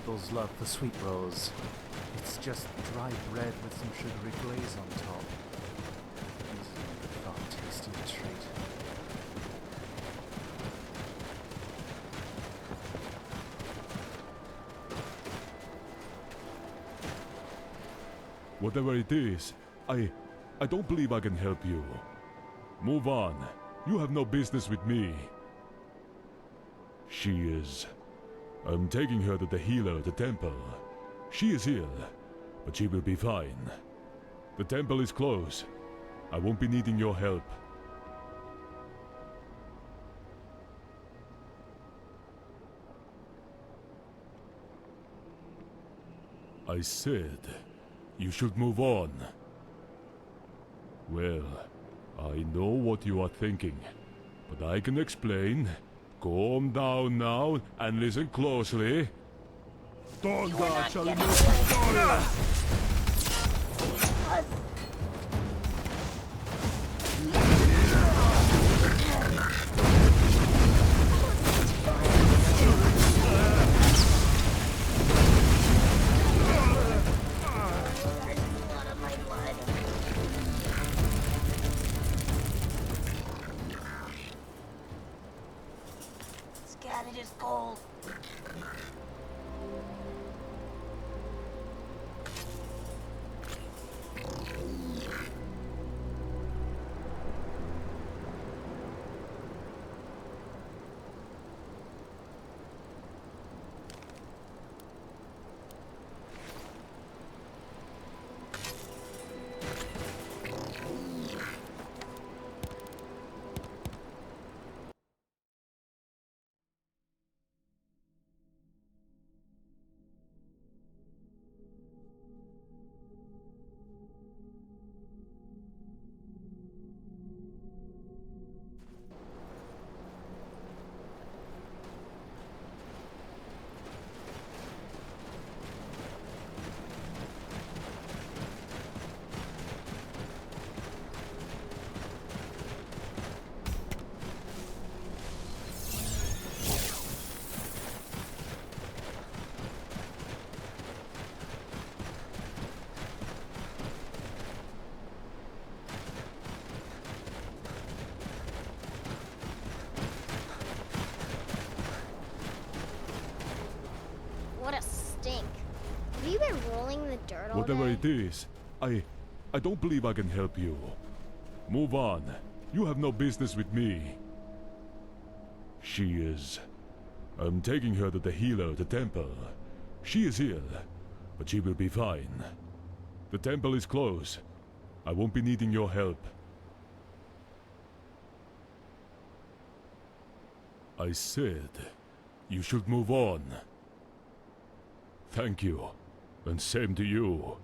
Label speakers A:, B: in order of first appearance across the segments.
A: Locals love the sweet rolls. It's just dry bread with some sugary glaze on top. Far tastier treat.
B: Whatever it is, I don't believe I can help you. Move on. You have no business with me. She is... I'm taking her to the healer at the temple. She is ill, but she will be fine. The temple is closed. I won't be needing your help. I said, you should move on. Well, I know what you are thinking, but I can explain. Calm down now and listen closely. Sovngarde shall live.
C: It is cold.
D: What a stink. Have you been rolling the dirt all
B: Whatever
D: day?
B: it is, I don't believe I can help you. Move on. You have no business with me. She is... I'm taking her to the healer at the temple. She is ill, but she will be fine. The temple is closed. I won't be needing your help. I said, you should move on. Thank you, and same to you.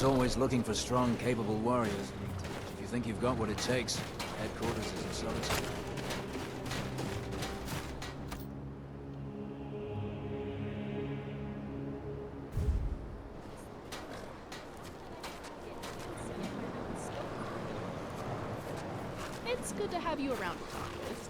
E: Addons always looking for strong, capable warriors. If you think you've got what it takes, headquarters is in Solitude.
F: It's good to have you around to talk with.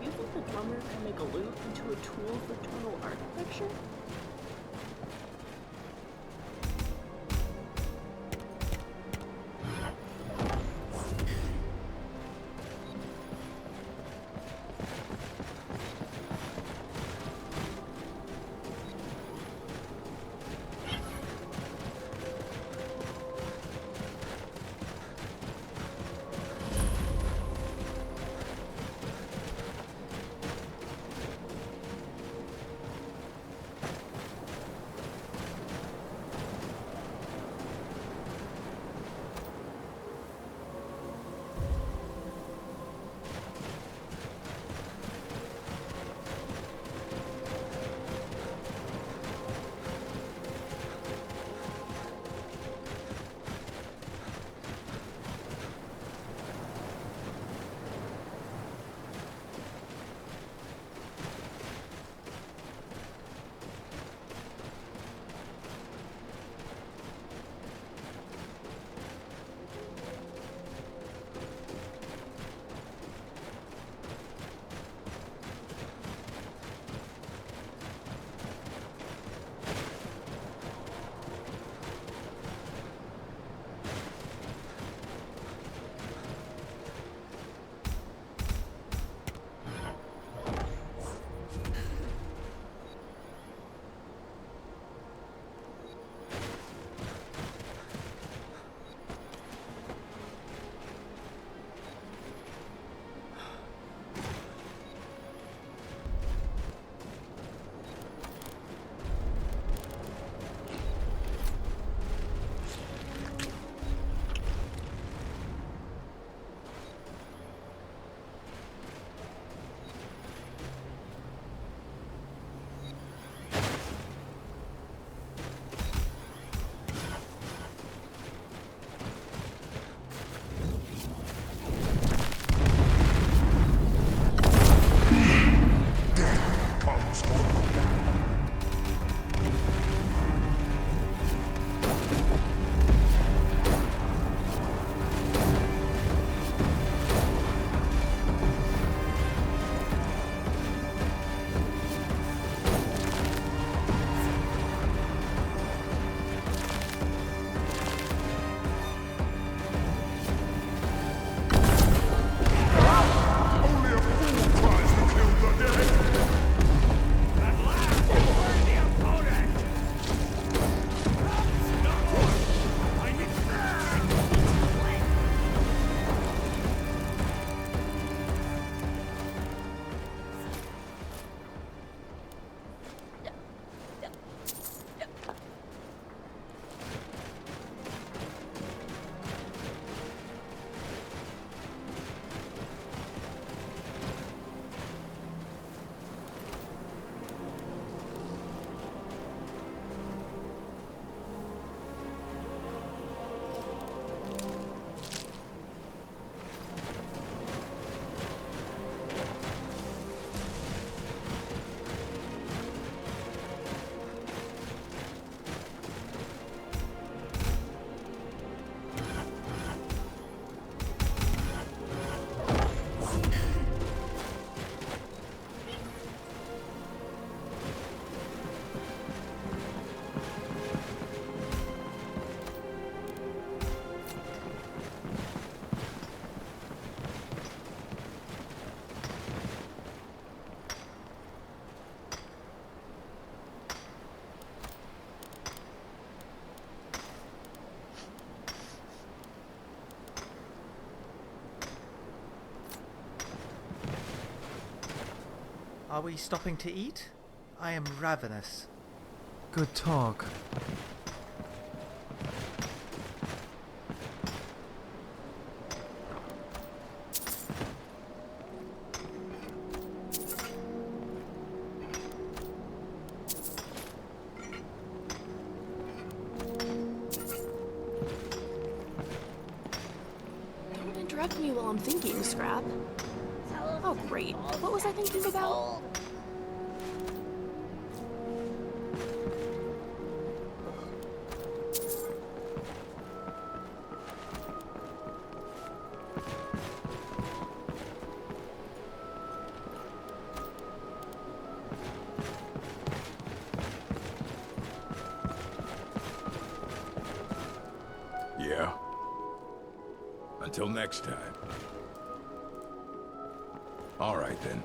F: Do you think the drummer can make a lute into a tool for tonal architecture?
G: Are we stopping to eat? I am ravenous.
A: Good talk.
F: Don't interrupt me while I'm thinking, Scrap. Oh, great. What was I thinking about?
H: Yeah? Until next time. All right, then.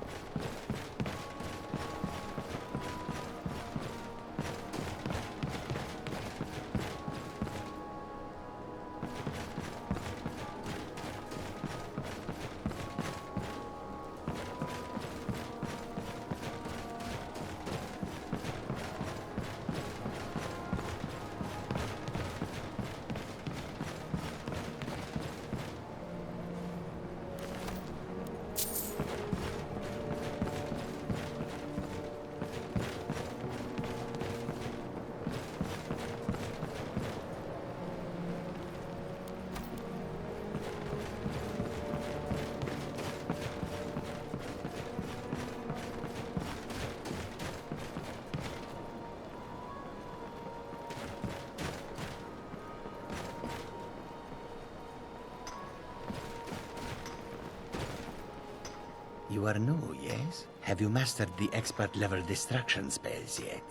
I: You are new, yes? Have you mastered the expert-level distraction spells yet?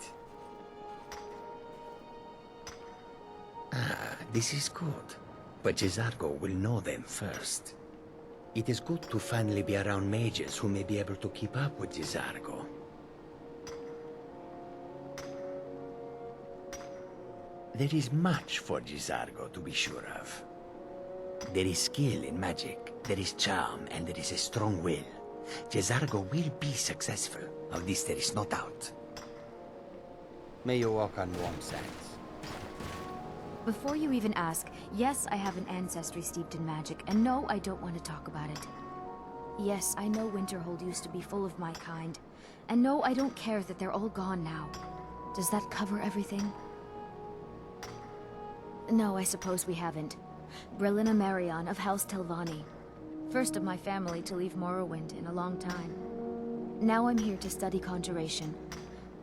I: Ah, this is good. But Jizargo will know them first. It is good to finally be around mages who may be able to keep up with Jizargo. There is much for Jizargo to be sure of. There is skill in magic, there is charm, and there is a strong will. Jizargo will be successful. Of this there is no doubt. May you walk on warm sands.
J: Before you even ask, yes, I have an ancestry steeped in magic, and no, I don't want to talk about it. Yes, I know Winterhold used to be full of my kind, and no, I don't care that they're all gone now. Does that cover everything? No, I suppose we haven't. Brillina Marion of House Telvanni. First of my family to leave Morrowind in a long time. Now I'm here to study conjuration.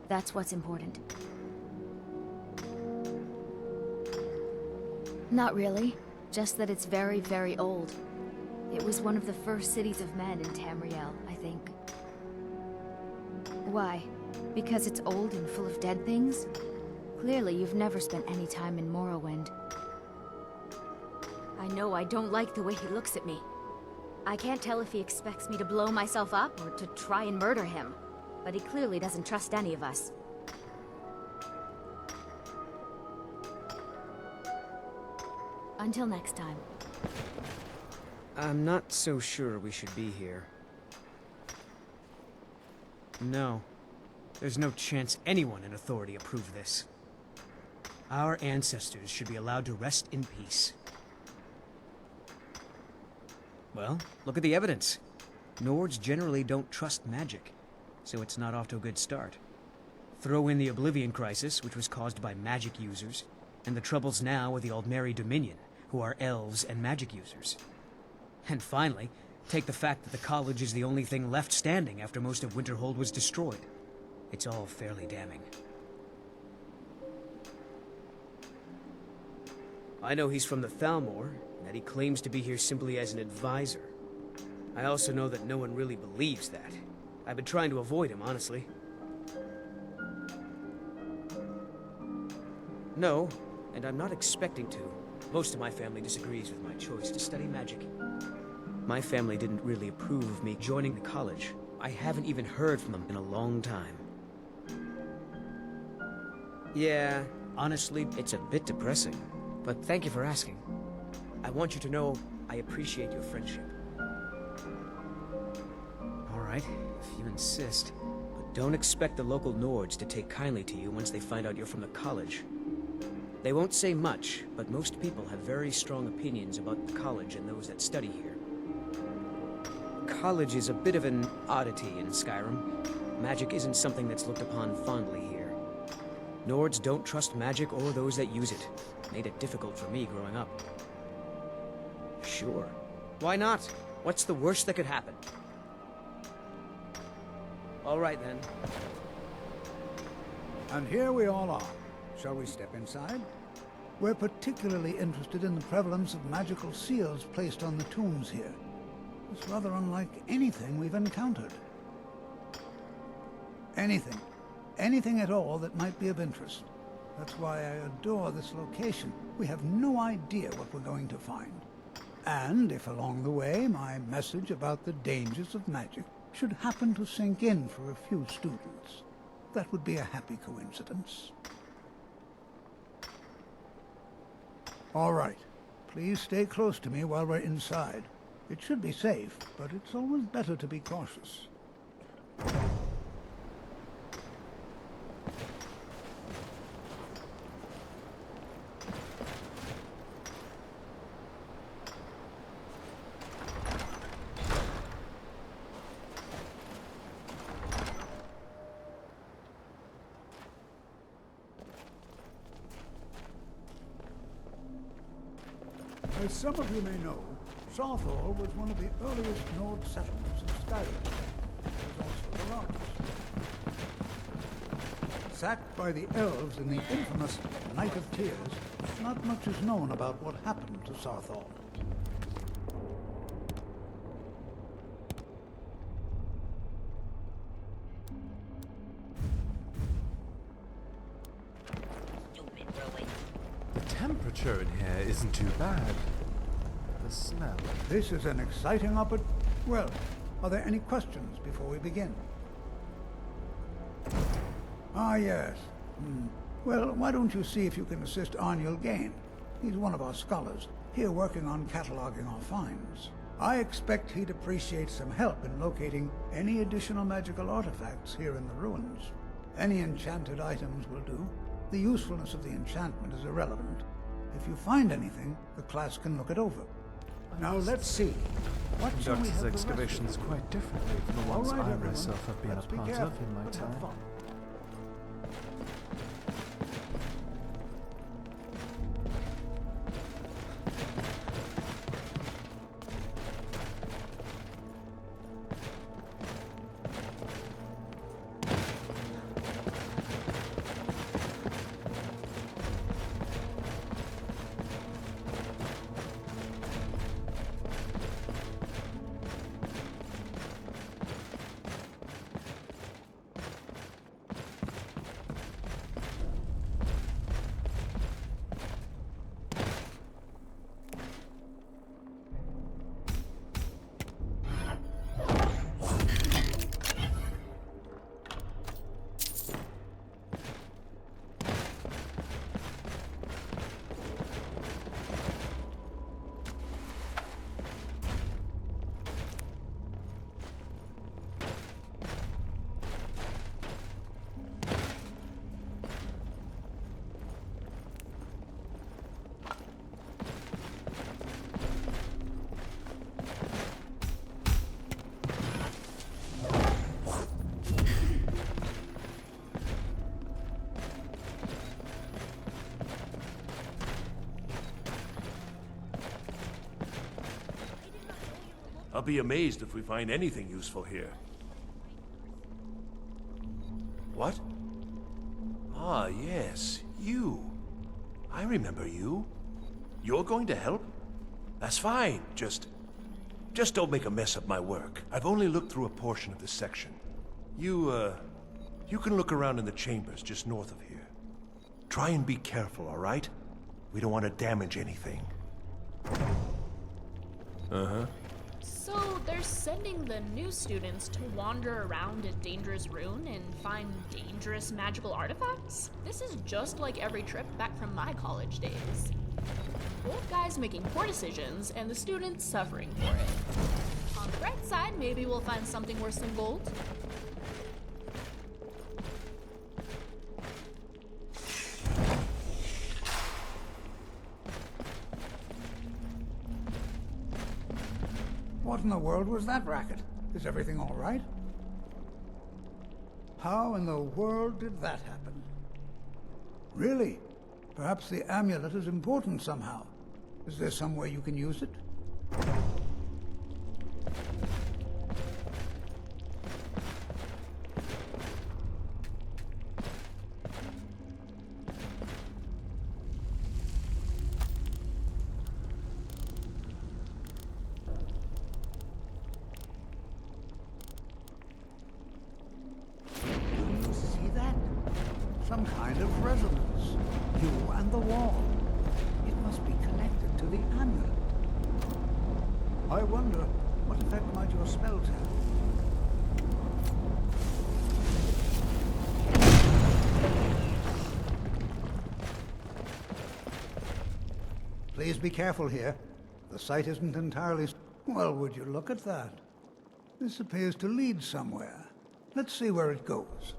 J: That's what's important. Not really. Just that it's very, very old. It was one of the first cities of men in Tamriel, I think. Why? Because it's old and full of dead things? Clearly, you've never spent any time in Morrowind. I know I don't like the way he looks at me. I can't tell if he expects me to blow myself up or to try and murder him, but he clearly doesn't trust any of us. Until next time.
K: I'm not so sure we should be here. No. There's no chance anyone in authority approved this. Our ancestors should be allowed to rest in peace. Well, look at the evidence. Nords generally don't trust magic, so it's not off to a good start. Throw in the Oblivion Crisis, which was caused by magic users, and the troubles now with the Aldmeri Dominion, who are elves and magic users. And finally, take the fact that the college is the only thing left standing after most of Winterhold was destroyed. It's all fairly damning. I know he's from the Thalmor, and that he claims to be here simply as an advisor. I also know that no one really believes that. I've been trying to avoid him, honestly. No, and I'm not expecting to. Most of my family disagrees with my choice to study magic. My family didn't really approve of me joining the college. I haven't even heard from them in a long time. Yeah, honestly, it's a bit depressing. But thank you for asking. I want you to know I appreciate your friendship. All right, if you insist. Don't expect the local Nords to take kindly to you once they find out you're from the college. They won't say much, but most people have very strong opinions about the college and those that study here. College is a bit of an oddity in Skyrim. Magic isn't something that's looked upon fondly here. Nords don't trust magic or those that use it. Made it difficult for me growing up. Sure. Why not? What's the worst that could happen? All right, then.
L: And here we all are. Shall we step inside? We're particularly interested in the prevalence of magical seals placed on the tombs here. It's rather unlike anything we've encountered. Anything. Anything at all that might be of interest. That's why I adore this location. We have no idea what we're going to find. And if along the way my message about the dangers of magic should happen to sink in for a few students, that would be a happy coincidence. All right. Please stay close to me while we're inside. It should be safe, but it's always better to be cautious. As some of you may know, Sarthor was one of the earliest Nord settlements in Skyrim. It was also the largest. Sacked by the elves in the infamous Night of Tears, not much is known about what happened to Sarthor.
A: The temperature in here isn't too bad. The smell.
L: This is an exciting Well, are there any questions before we begin? Ah, yes. Well, why don't you see if you can assist Arniel Gain? He's one of our scholars, here working on cataloging our finds. I expect he'd appreciate some help in locating any additional magical artifacts here in the ruins. Any enchanted items will do. The usefulness of the enchantment is irrelevant. If you find anything, the class can look it over. Now let's see. What shall we
A: Conduct his
L: have the rest of
A: excavations
L: you do?
A: quite differently from the
L: All
A: ones
L: right,
A: I
L: everyone.
A: myself have been
L: Let's
A: a
L: be
A: part
L: careful,
A: of in my
L: but have
A: time.
L: fun.
M: I'll be amazed if we find anything useful here. What? Ah, yes, you. I remember you. You're going to help? That's fine. Just don't make a mess of my work. I've only looked through a portion of this section. You can look around in the chambers just north of here. Try and be careful, all right? We don't want to damage anything. Uh-huh.
F: So they're sending the new students to wander around a dangerous ruin and find dangerous magical artifacts? This is just like every trip back from my college days. Old guys making poor decisions and the students suffering for it. On the bright side, maybe we'll find something worse than gold.
L: What in the world was that racket? Is everything all right? How in the world did that happen? Really? Perhaps the amulet is important somehow. Is there some way you can use it? Some kind of resonance. You and the wall. It must be connected to the amulet. I wonder, what effect might your spells have? Please be careful here. The site isn't entirely... Well, would you look at that? This appears to lead somewhere. Let's see where it goes.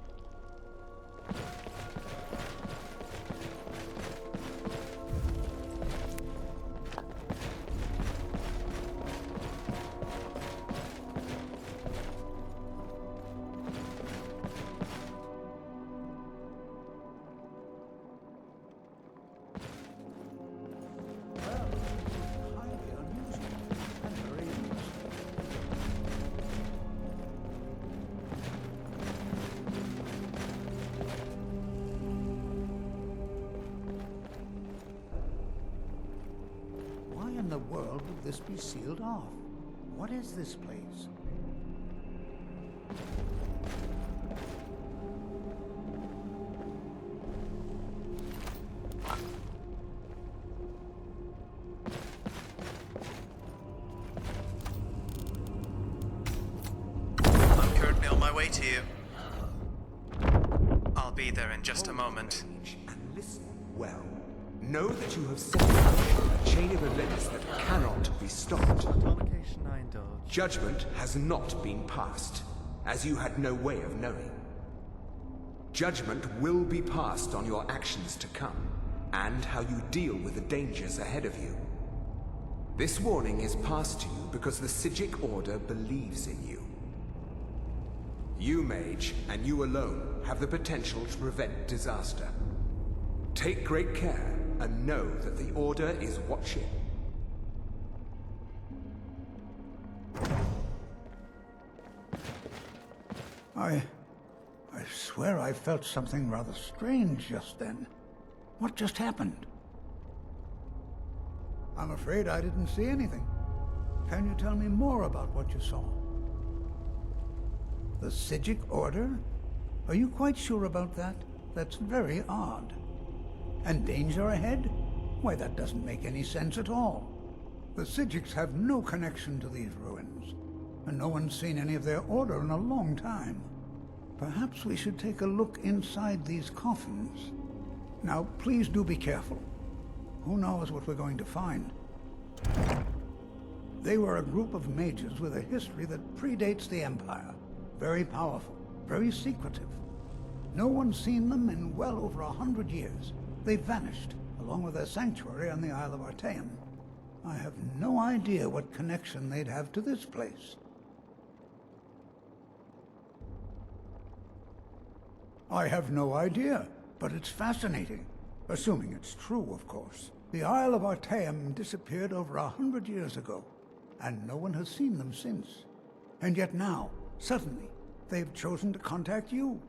L: In the world would this be sealed off? What is this place?
N: I'm currently on my way to you. I'll be there in just a moment.
O: And listen well. Know that you have set a chain of events that cannot be stopped.
A: What location I indulge?
O: Judgment has not been passed, as you had no way of knowing. Judgment will be passed on your actions to come, and how you deal with the dangers ahead of you. This warning is passed to you because the Psijic Order believes in you. You, Mage, and you alone, have the potential to prevent disaster. Take great care, and know that the Order is watching.
L: I swear I felt something rather strange just then. What just happened? I'm afraid I didn't see anything. Can you tell me more about what you saw? The Psijic Order? Are you quite sure about that? That's very odd. And danger ahead? Why, that doesn't make any sense at all. The Psijics have no connection to these ruins, and no one's seen any of their order in a long time. Perhaps we should take a look inside these coffins. Now, please do be careful. Who knows what we're going to find? They were a group of mages with a history that predates the Empire. Very powerful, very secretive. No one's seen them in well over 100 years. They vanished, along with their sanctuary on the Isle of Artaeum. I have no idea what connection they'd have to this place. I have no idea, but it's fascinating. Assuming it's true, of course. The Isle of Artaeum disappeared over 100 years ago, and no one has seen them since. And yet now, suddenly, they've chosen to contact you.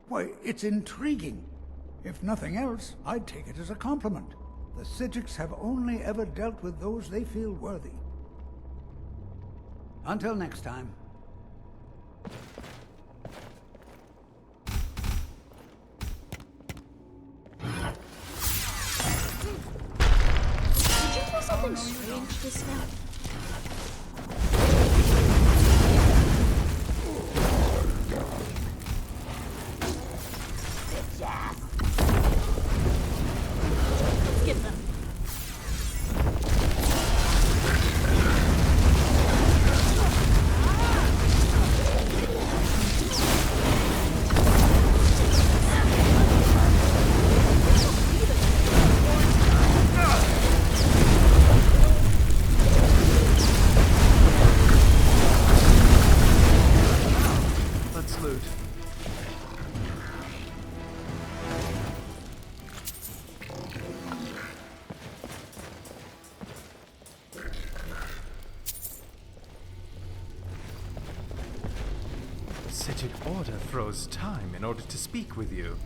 L: Why, it's intriguing. If nothing else, I'd take it as a compliment. The Psijics have only ever dealt with those they feel worthy. Until next time.
F: Did you feel something strange just now? Let's get them.
A: Psijic order froze time in order to speak with you.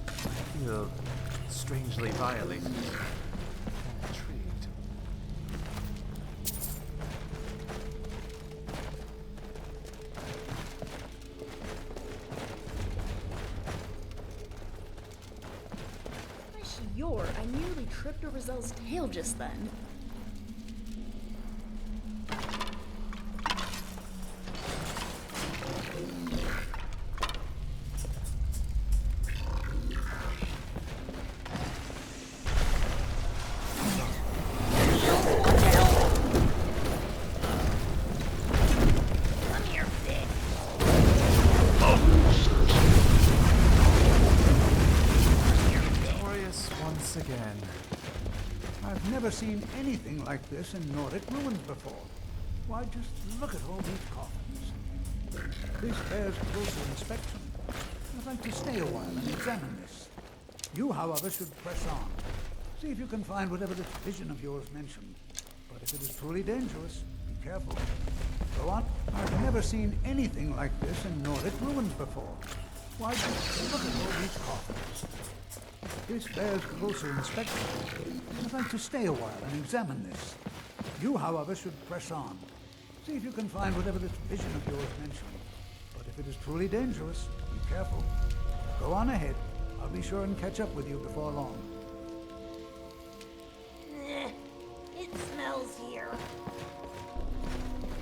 A: I feel strangely violated. And intrigued.
F: I nearly tripped over Zell's tail just then.
A: Again.
L: I've never seen anything like this in Nordic ruins before. Why, just look at all these coffins. This bears closer inspection. I'd like to stay a while and examine this. You, however, should press on. See if you can find whatever this vision of yours mentioned. But if it is truly dangerous, be careful. Go on. I've never seen anything like this in Nordic ruins before. Why, just look at all these coffins. This bears closer inspection. I'd like to stay a while and examine this. You, however, should press on. See if you can find whatever this vision of yours mentioned. But if it is truly dangerous, be careful. Go on ahead. I'll be sure and catch up with you before long.
C: It smells here.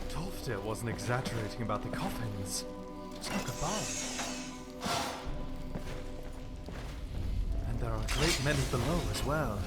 A: Tolfdir wasn't exaggerating about the coffins. Just look above. There are a great many below as well.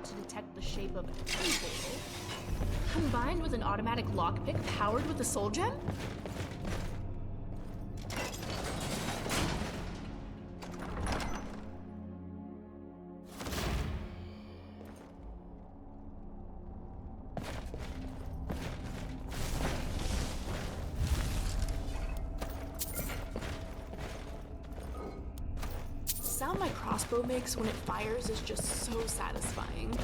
F: To detect the shape of a table, combined with an automatic lockpick powered with a soul gem? The sound my crossbow makes when it fires is just so satisfying.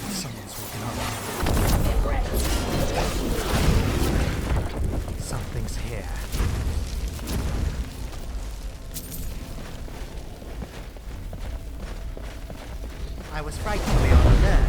A: Someone's waking up. Something's here.
G: I was frightened beyond that.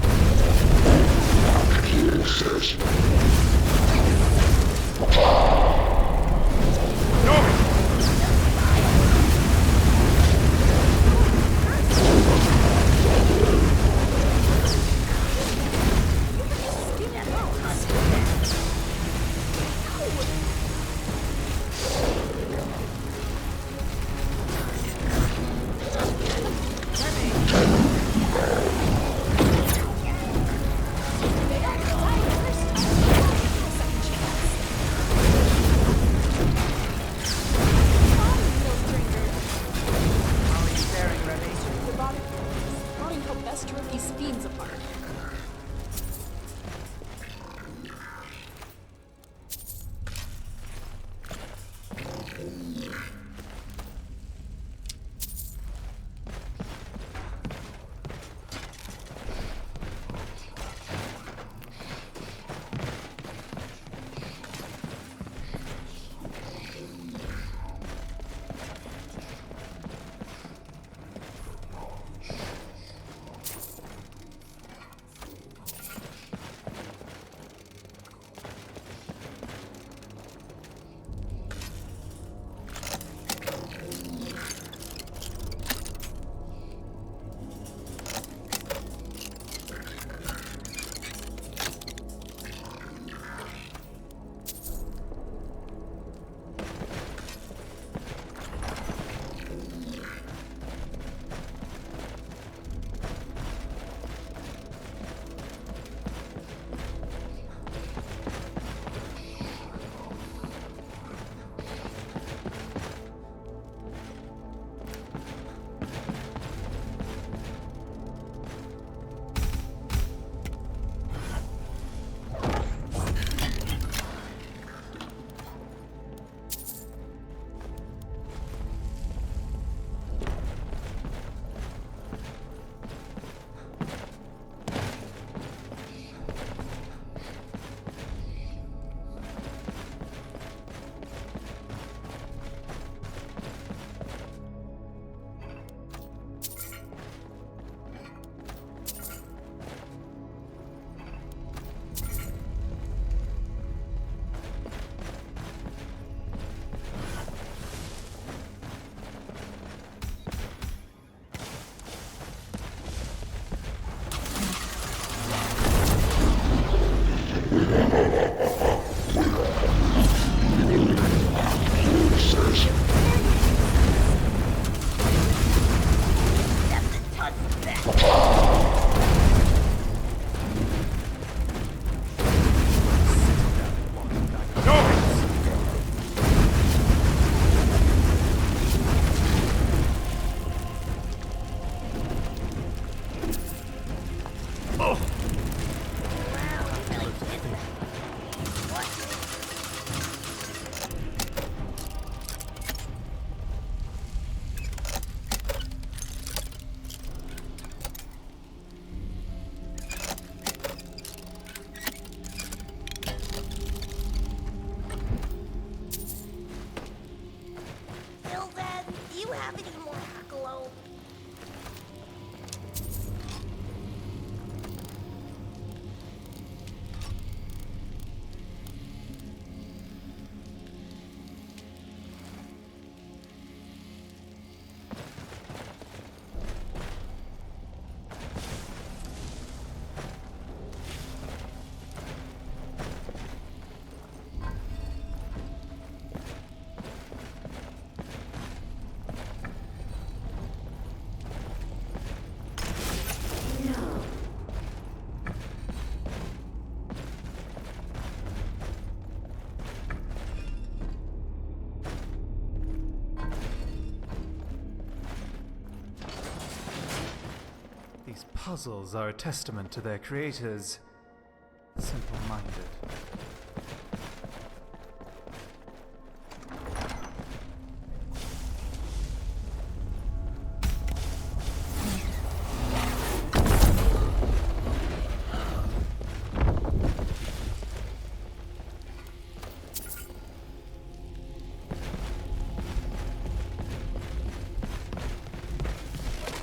A: puzzles are a testament to their creators. Simple-minded.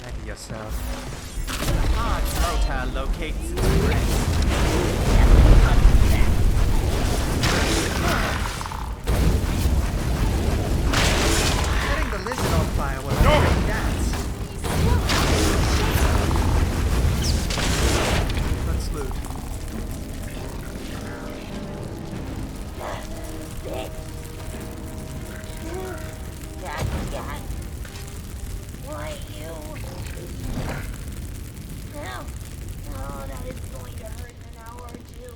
A: Ready yourself. The hard motor locates its prey. Setting the lizard on fire will already dance. Let's loot.
C: Why you? No. Oh, that is going to hurt in an hour or two.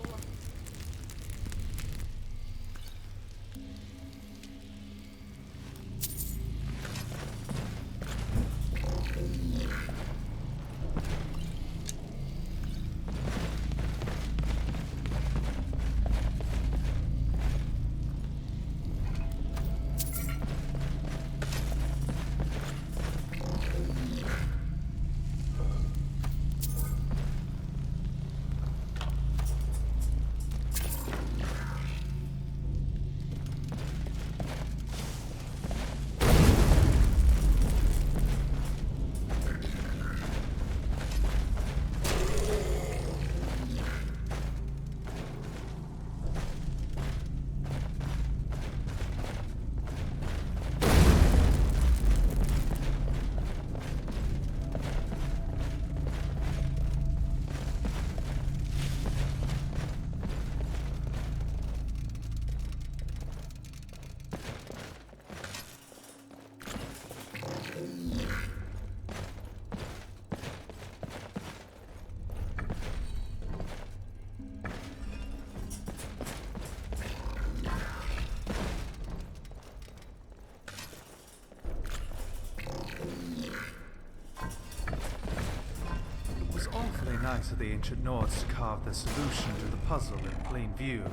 A: Nice of the ancient Nords to carve the solution to the puzzle in plain view.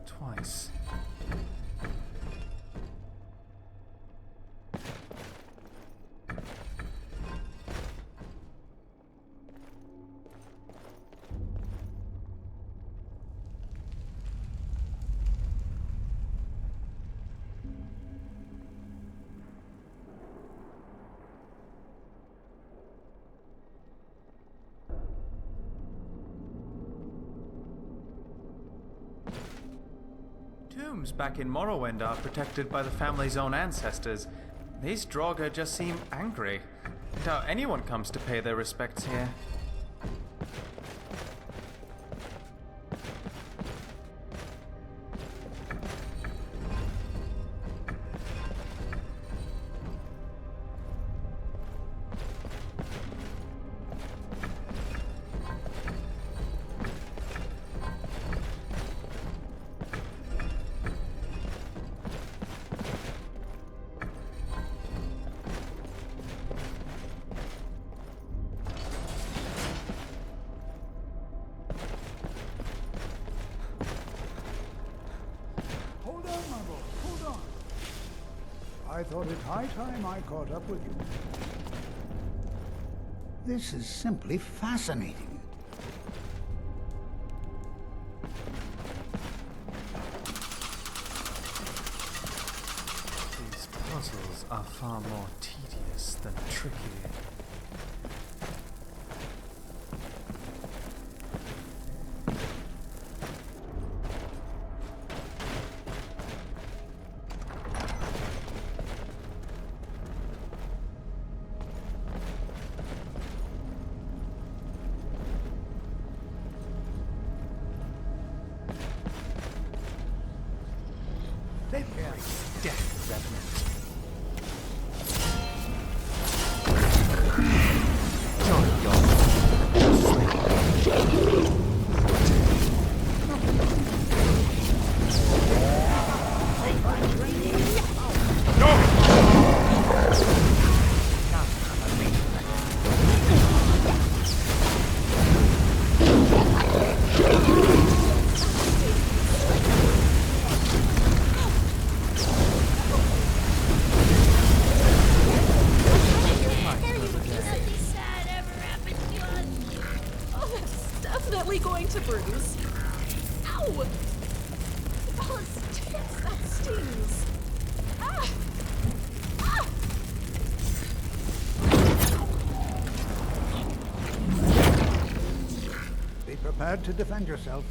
A: Twice. Tombs back in Morrowind are protected by the family's own ancestors. These Draugr just seem angry. I doubt anyone comes to pay their respects here.
L: I thought it high time I caught up with you. This is simply fascinating.
A: These puzzles are far more tedious than tricky. They bury death, Revenant. Join
F: Those tips, that stings. Ah! Ah!
L: Be prepared to defend yourself.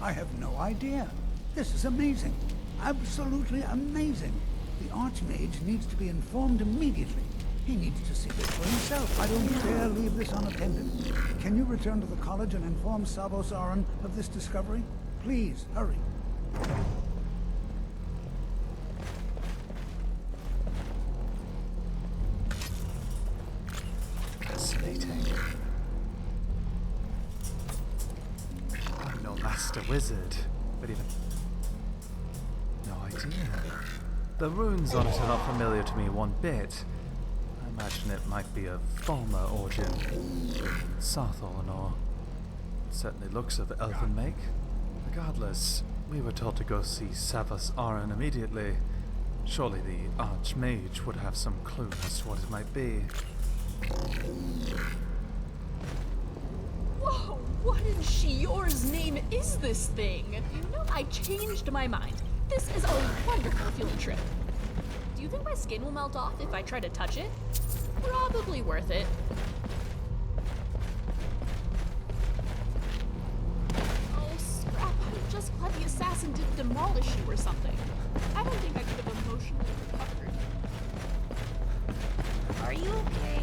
L: I have no idea. This is amazing. Absolutely amazing. The Archmage needs to be informed immediately. He needs to see this for himself. I don't dare leave this unattended. Can you return to the college and inform Savos Aran of this discovery? Please, hurry.
A: Fascinating. I'm no master wizard, but even... no idea. The runes on it are not familiar to me one bit. I imagine it might be of former origin. Sarthorn, or... certainly looks of elven make. Regardless, we were told to go see Savos Aran immediately. Surely the Archmage would have some clue as to what it might be.
F: Whoa, what in Shior's name is this thing? You know, I changed my mind. This is a wonderful field trip. Do you think my skin will melt off if I try to touch it? Probably worth it. Oh, scrap. I'm just glad the assassin didn't demolish you or something. I don't think I could have emotionally recovered.
C: Are you okay?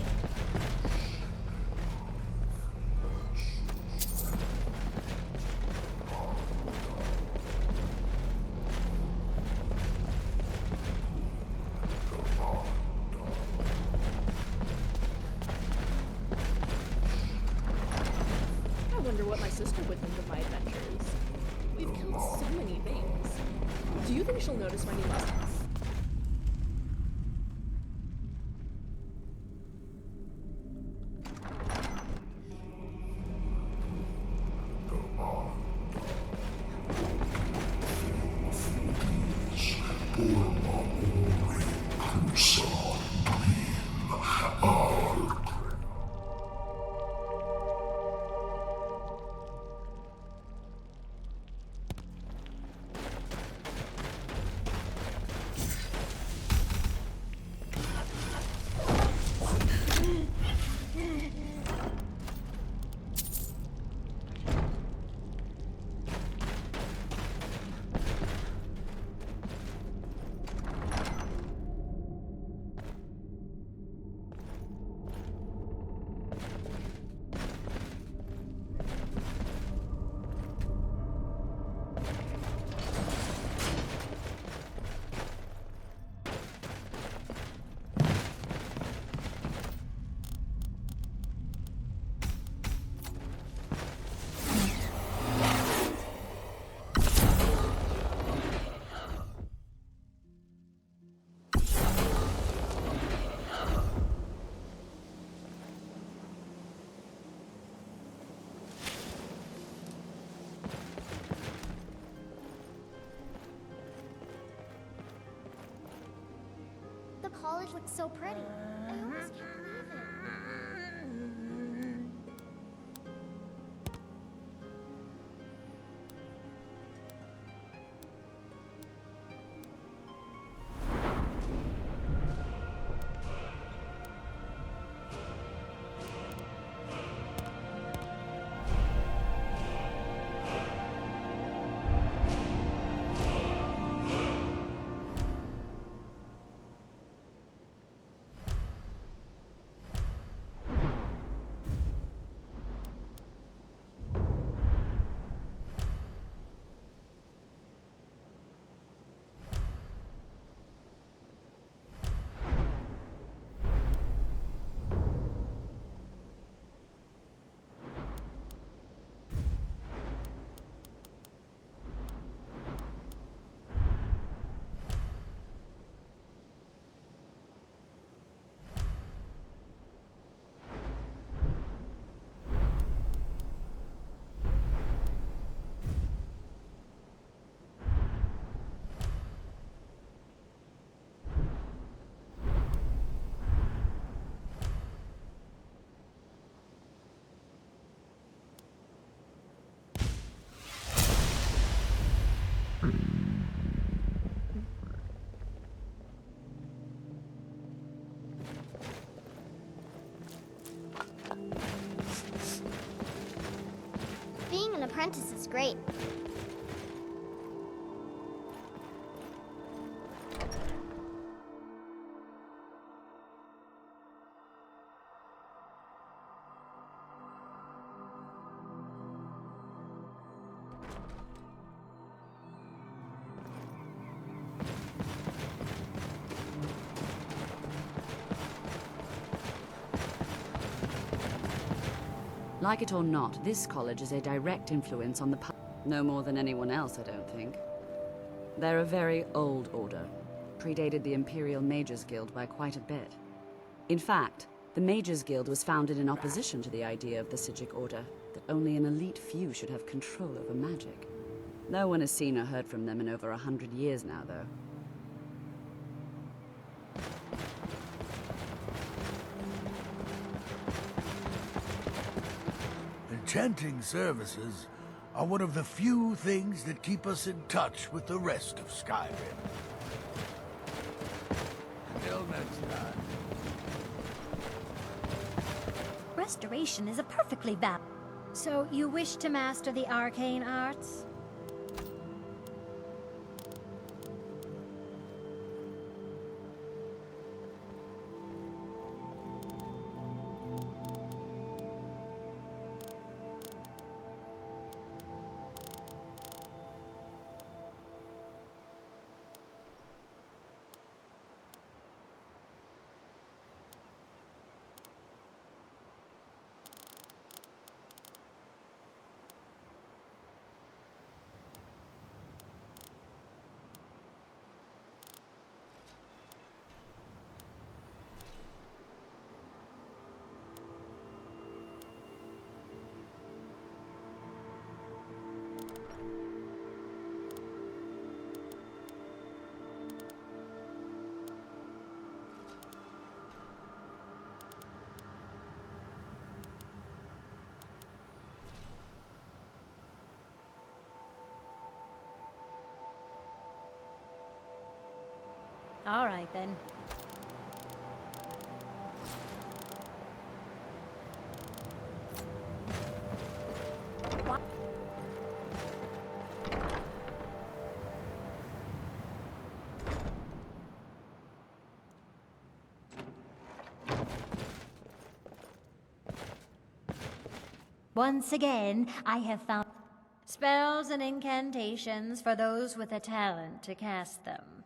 F: I wonder what my sister would think of my adventures. We've killed so many things. Do you think she'll notice my new mustache?
D: The college looks so pretty. I almost can't believe it.
P: Like it or not, this college is a direct influence on the no more than anyone else, I don't think. They're a very old order. Predated the Imperial Mages Guild by quite a bit. In fact, the Mages Guild was founded in opposition to the idea of the Psijic Order, that only an elite few should have control over magic. No one has seen or heard from them in over 100 years now, though.
Q: Enchanting services are one of the few things that keep us in touch with the rest of Skyrim. Until next time.
C: Restoration is a perfectly valid. So you wish to master the arcane arts? All right, then. Once again, I have found spells and incantations for those with a talent to cast them.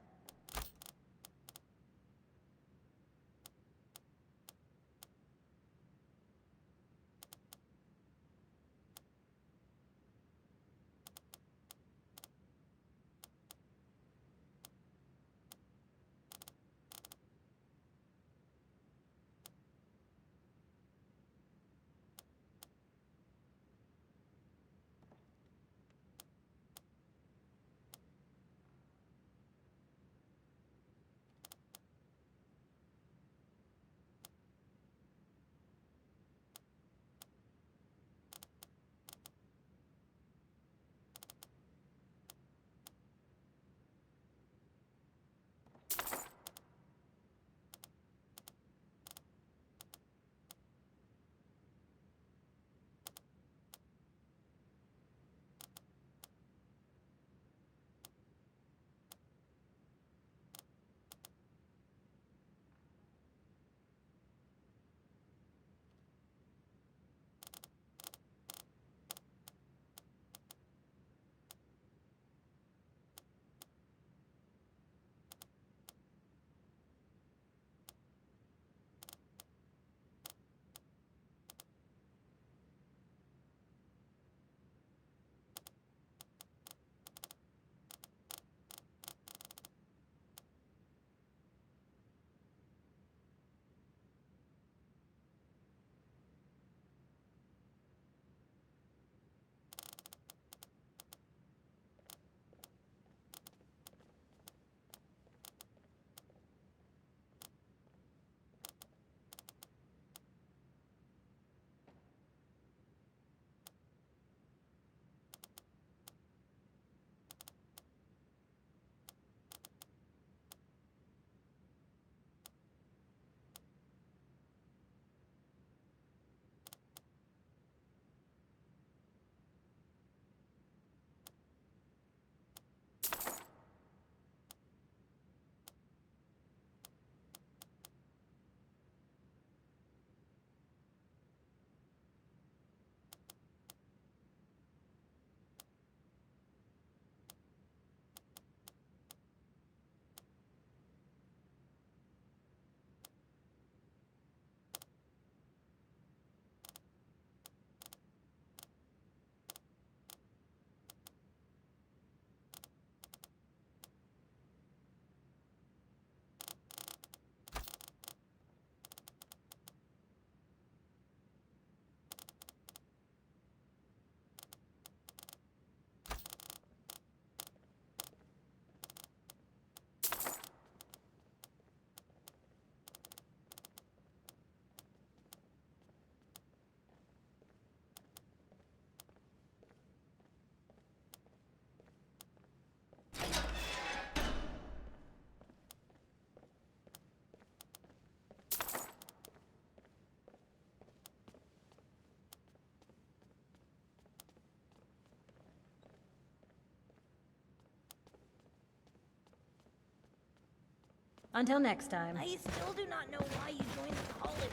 C: Until next time.
R: I still do not know why you joined the college.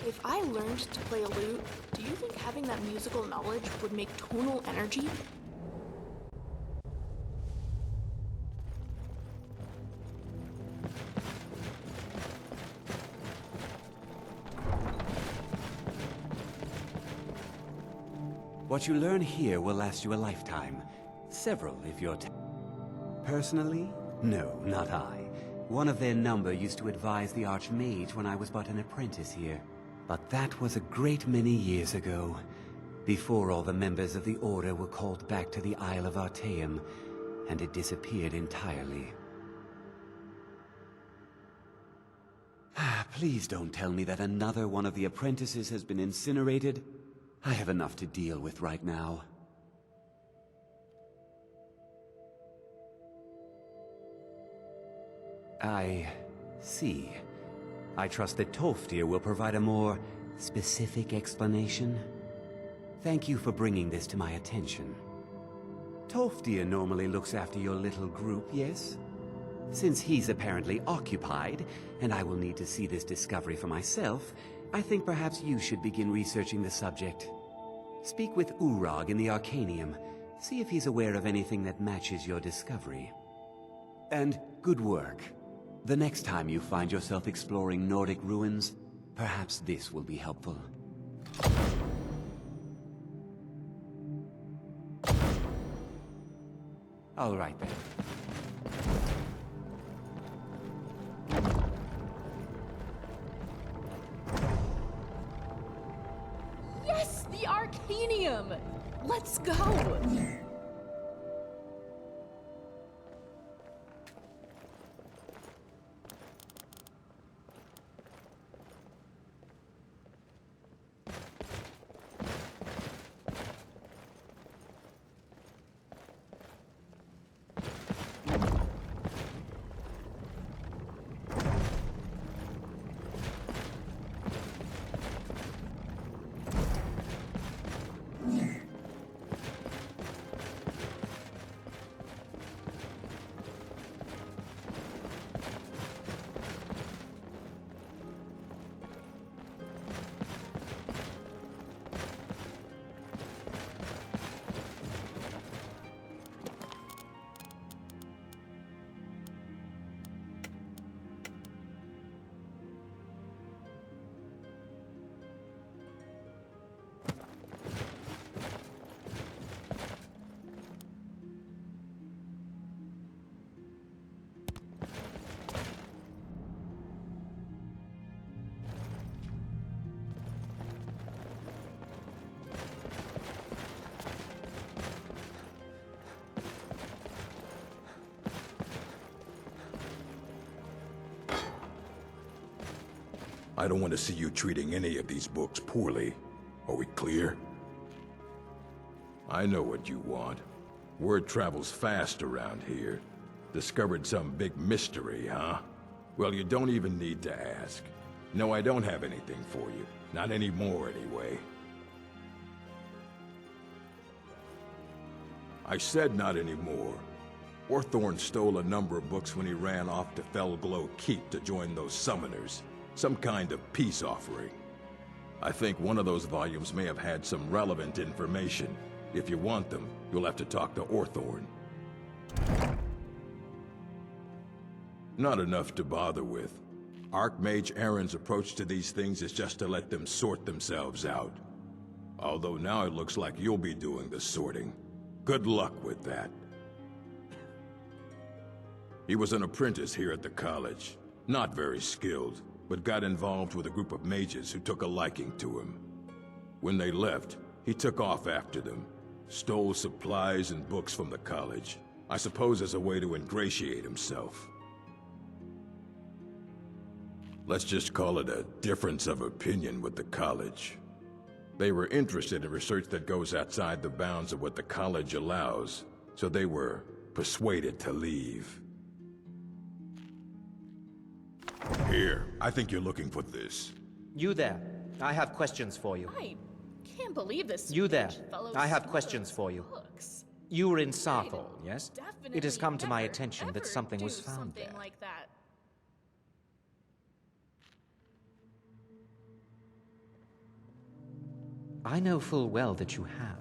F: If I learned to play a lute, do you think having that musical knowledge would make tonal energy?
S: What you learn here will last you a lifetime. Several, if you're... Personally? No, not I. One of their number used to advise the Archmage when I was but an apprentice here. But that was a great many years ago, before all the members of the Order were called back to the Isle of Artaeum, and it disappeared entirely. Please don't tell me that another one of the apprentices has been incinerated. I have enough to deal with right now. I see. I trust that Tolfdir will provide a more specific explanation. Thank you for bringing this to my attention. Tolfdir normally looks after your little group, yes? Since he's apparently occupied, and I will need to see this discovery for myself, I think perhaps you should begin researching the subject. Speak with Urag in the Arcanium. See if he's aware of anything that matches your discovery. And good work. The next time you find yourself exploring Nordic ruins, perhaps this will be helpful. All right then.
F: Yes, the Arcanium! Let's go!
H: I don't want to see you treating any of these books poorly. Are we clear? I know what you want. Word travels fast around here. Discovered some big mystery, huh? Well, you don't even need to ask. No, I don't have anything for you. Not anymore, anyway. I said not anymore. Orthorn stole a number of books when he ran off to Felglow Keep to join those summoners. Some kind of peace offering. I think one of those volumes may have had some relevant information. If you want them, you'll have to talk to Orthorn. Not enough to bother with. Archmage Aaron's approach to these things is just to let them sort themselves out. Although now it looks like you'll be doing the sorting. Good luck with that. He was an apprentice here at the college. Not very skilled, but got involved with a group of mages who took a liking to him. When they left, he took off after them, stole supplies and books from the college, I suppose as a way to ingratiate himself. Let's just call it a difference of opinion with the college. They were interested in research that goes outside the bounds of what the college allows, so they were persuaded to leave. Here, I think you're looking for this.
G: You there. I have questions for you.
F: I can't believe this.
G: You there.
F: fellow
G: I have
F: steals
G: questions for you.
F: books.
G: You were in Sarthal, yes? It has come to my
F: never,
G: attention
F: ever
G: that something
F: do
G: was found
F: something
G: there.
F: like that.
G: I know full well that you have.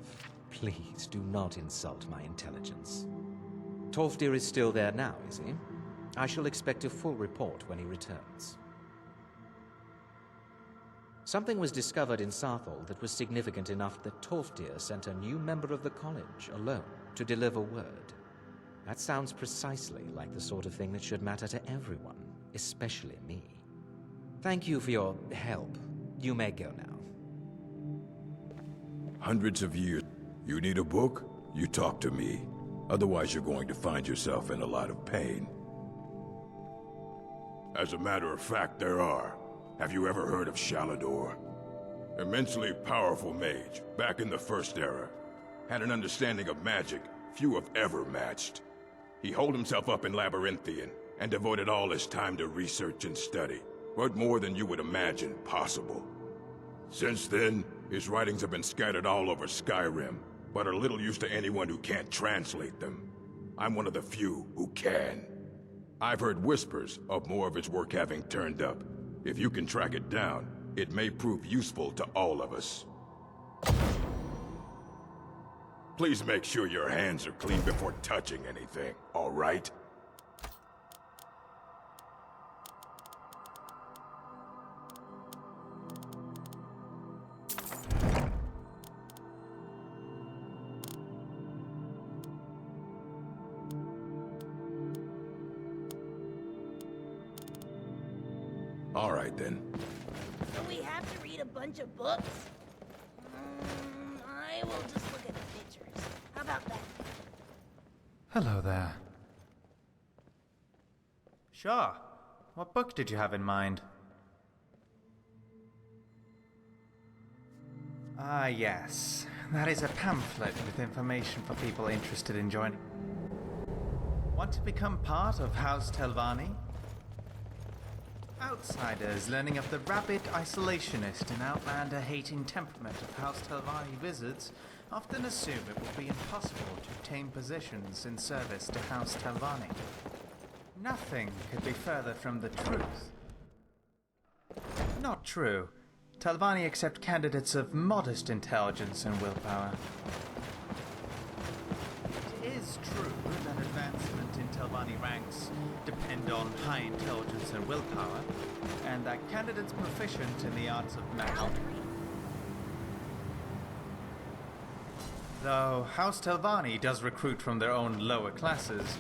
G: Please do not insult my intelligence. Tolfdir is still there now, is he? I shall expect a full report when he returns. Something was discovered in Sarthal that was significant enough that Tolfdir sent a new member of the college alone to deliver word. That sounds precisely like the sort of thing that should matter to everyone, especially me. Thank you for your help. You may go now.
H: Hundreds of years. You need a book? You talk to me. Otherwise, you're going to find yourself in a lot of pain. As a matter of fact, there are. Have you ever heard of Shalador? Immensely powerful mage, back in the First Era. Had an understanding of magic few have ever matched. He holed himself up in Labyrinthian and devoted all his time to research and study. What more than you would imagine possible. Since then, his writings have been scattered all over Skyrim, but are little use to anyone who can't translate them. I'm one of the few who can. I've heard whispers of more of his work having turned up. If you can track it down, it may prove useful to all of us. Please make sure your hands are clean before touching anything, all right? All right, then.
R: Do we have to read a bunch of books? I will just look at the pictures. How about that?
A: Hello there. Sure. What book did you have in mind? Ah, yes. That is a pamphlet with information for people interested in joining. Want to become part of House Telvanni? Outsiders learning of the rabid isolationist and outlander-hating temperament of House Telvanni wizards often assume it will be impossible to obtain positions in service to House Telvanni. Nothing could be further from the truth. Not true. Telvanni accept candidates of modest intelligence and willpower. It is true that advancement in Telvanni ranks depend on high intelligence and willpower, and that candidates proficient in the arts of magic. Though House Telvanni does recruit from their own lower classes,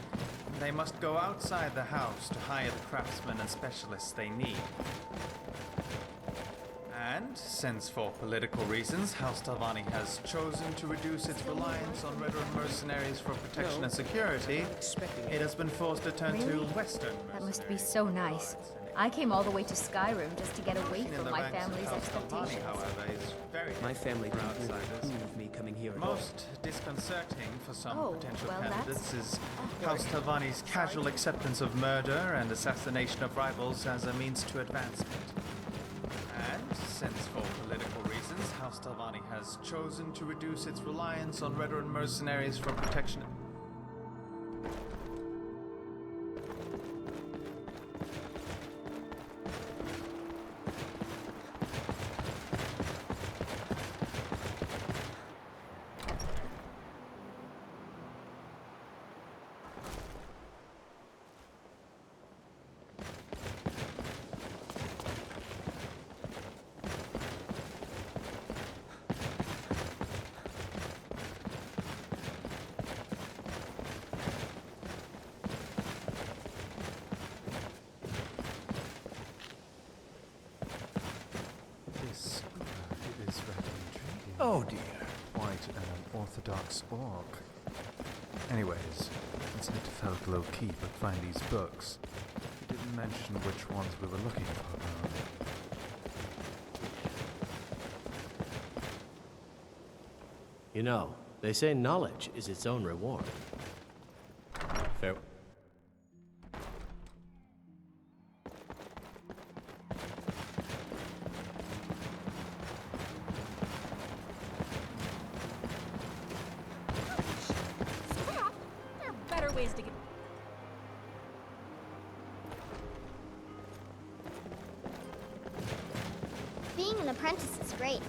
A: they must go outside the house to hire the craftsmen and specialists they need. And, since for political reasons, House Telvanni has chosen to reduce its reliance on Redoran mercenaries for protection and security, it has been forced to turn to Western mercenaries.
J: That must be so nice. I came all the way to Skyrim just to get away from my family's expectations.
K: My family didn't really approve of me coming here at all.
A: Most disconcerting for some potential
J: well,
A: candidates is House Telvanni's casual acceptance of murder and assassination of rivals as a means to advancement. And, since for political reasons, House Telvanni has chosen to reduce its reliance on Redoran mercenaries for protection.
Q: Oh dear.
A: Quite an unorthodox orc. Anyways, let's head to Felglow Keep and find these books. He didn't mention which ones we were looking for, though.
T: You know, they say knowledge is its own reward. Fair.
F: ways to get.
D: Being an apprentice is great.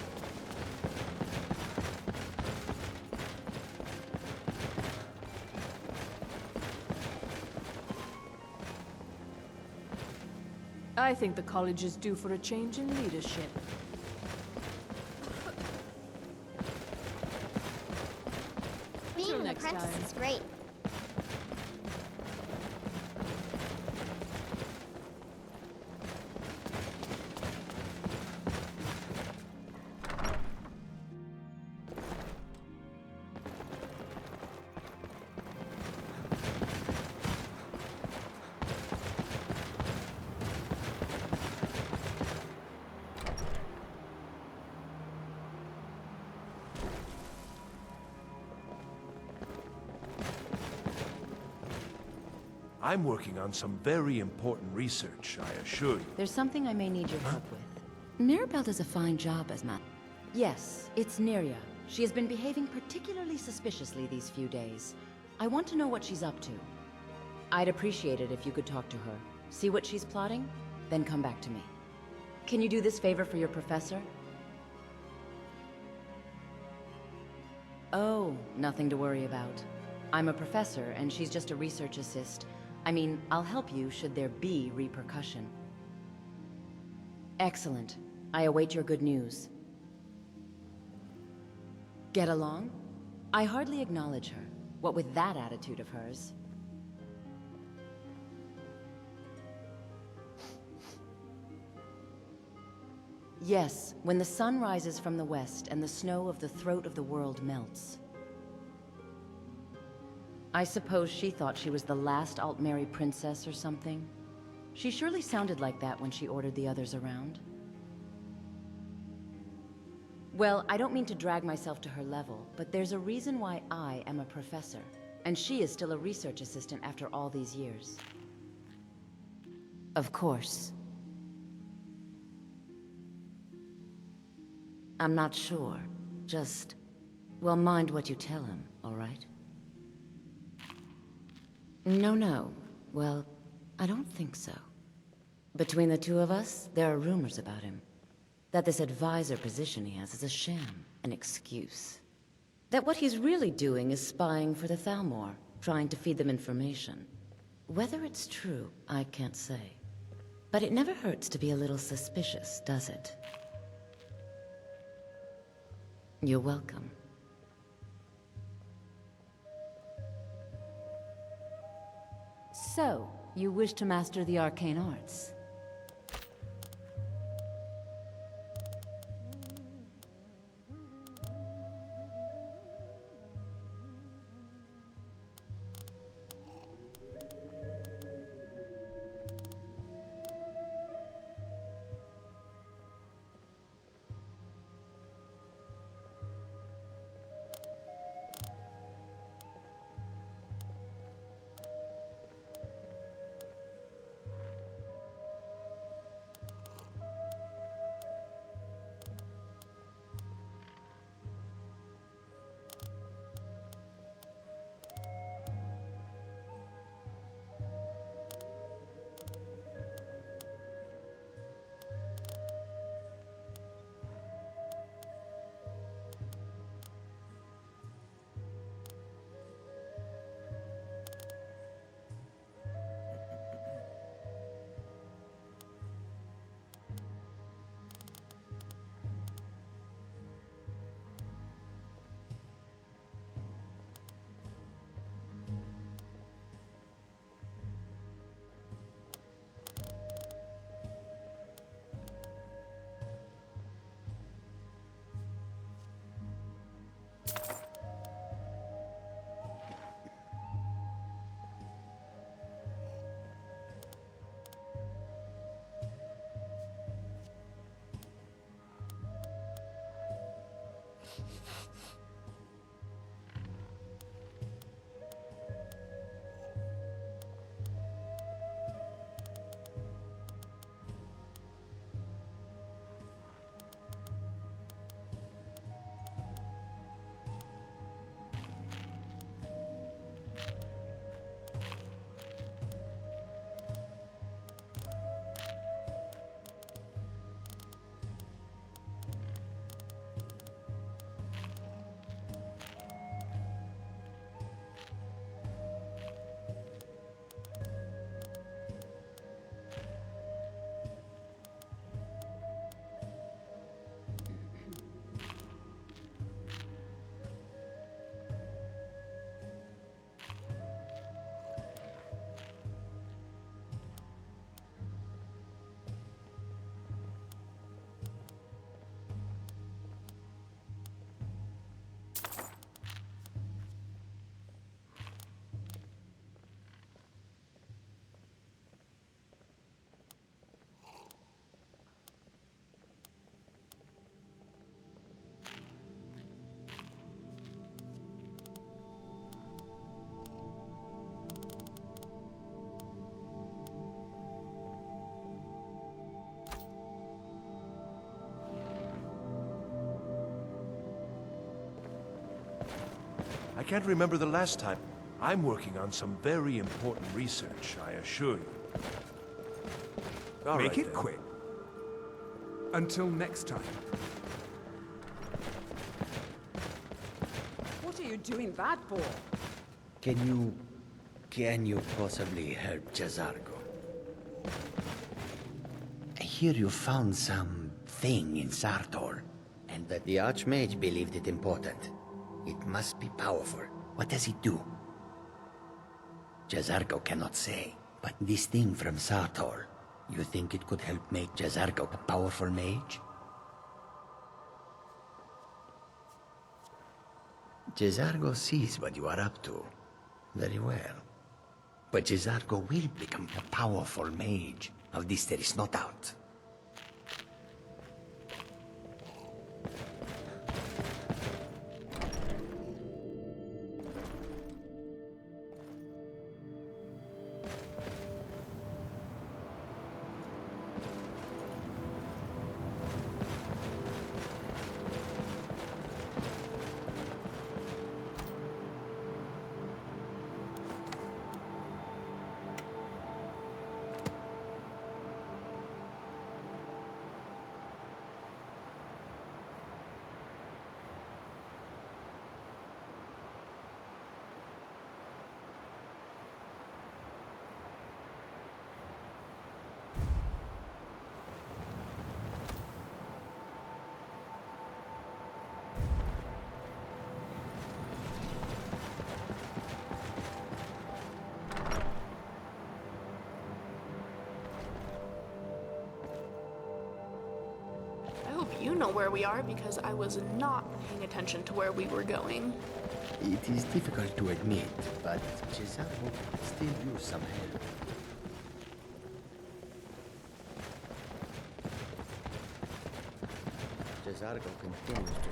U: I think the college is due for a change in leadership.
D: Being an
U: next
D: apprentice
U: time.
D: is great.
M: I'm working on some very important research, I assure you.
V: There's something I may need your help with. Mirabelle does a fine job as ma- Yes, it's Neria. She has been behaving particularly suspiciously these few days. I want to know what she's up to. I'd appreciate it if you could talk to her. See what she's plotting, then come back to me. Can you do this favor for your professor? Oh, nothing to worry about. I'm a professor, and she's just a research assist. I mean, I'll help you should there be repercussion. Excellent. I await your good news. Get along? I hardly acknowledge her, what with that attitude of hers. Yes, when the sun rises from the west and the snow of the throat of the world melts. I suppose she thought she was the last Altmeri princess or something. She surely sounded like that when she ordered the others around. Well, I don't mean to drag myself to her level, but there's a reason why I am a professor, and she is still a research assistant after all these years. Of course. I'm not sure. Just, well, mind what you tell him, all right? No. Well, I don't think so. Between the two of us, there are rumors about him. That this advisor position he has is a sham, an excuse. That what he's really doing is spying for the Thalmor, trying to feed them information. Whether it's true, I can't say. But it never hurts to be a little suspicious, does it? You're welcome. So, you wish to master the arcane arts?
M: I can't remember the last time. I'm working on some very important research, I assure you. All
O: Make
M: right,
O: it
M: then.
O: quick. Until next time.
B: What are you doing that for?
I: Can you possibly help Jazargo? I hear you found some thing in Sartor, and that the Archmage believed it important. It must be powerful. What does it do? Jazargo cannot say, but this thing from Sartor, you think it could help make Jazargo a powerful mage? Jazargo sees what you are up to. Very well. But Jazargo will become a powerful mage. Of this there is no doubt.
F: You know where we are because I was not paying attention to where we were going.
I: It is difficult to admit, but Jazargo could still use some help. Jazargo continues to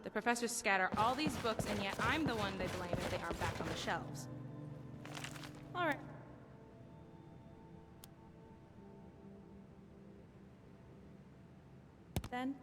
E: The professors scatter all these books, and yet I'm the one they blame if they aren't back on the shelves. All right. Then.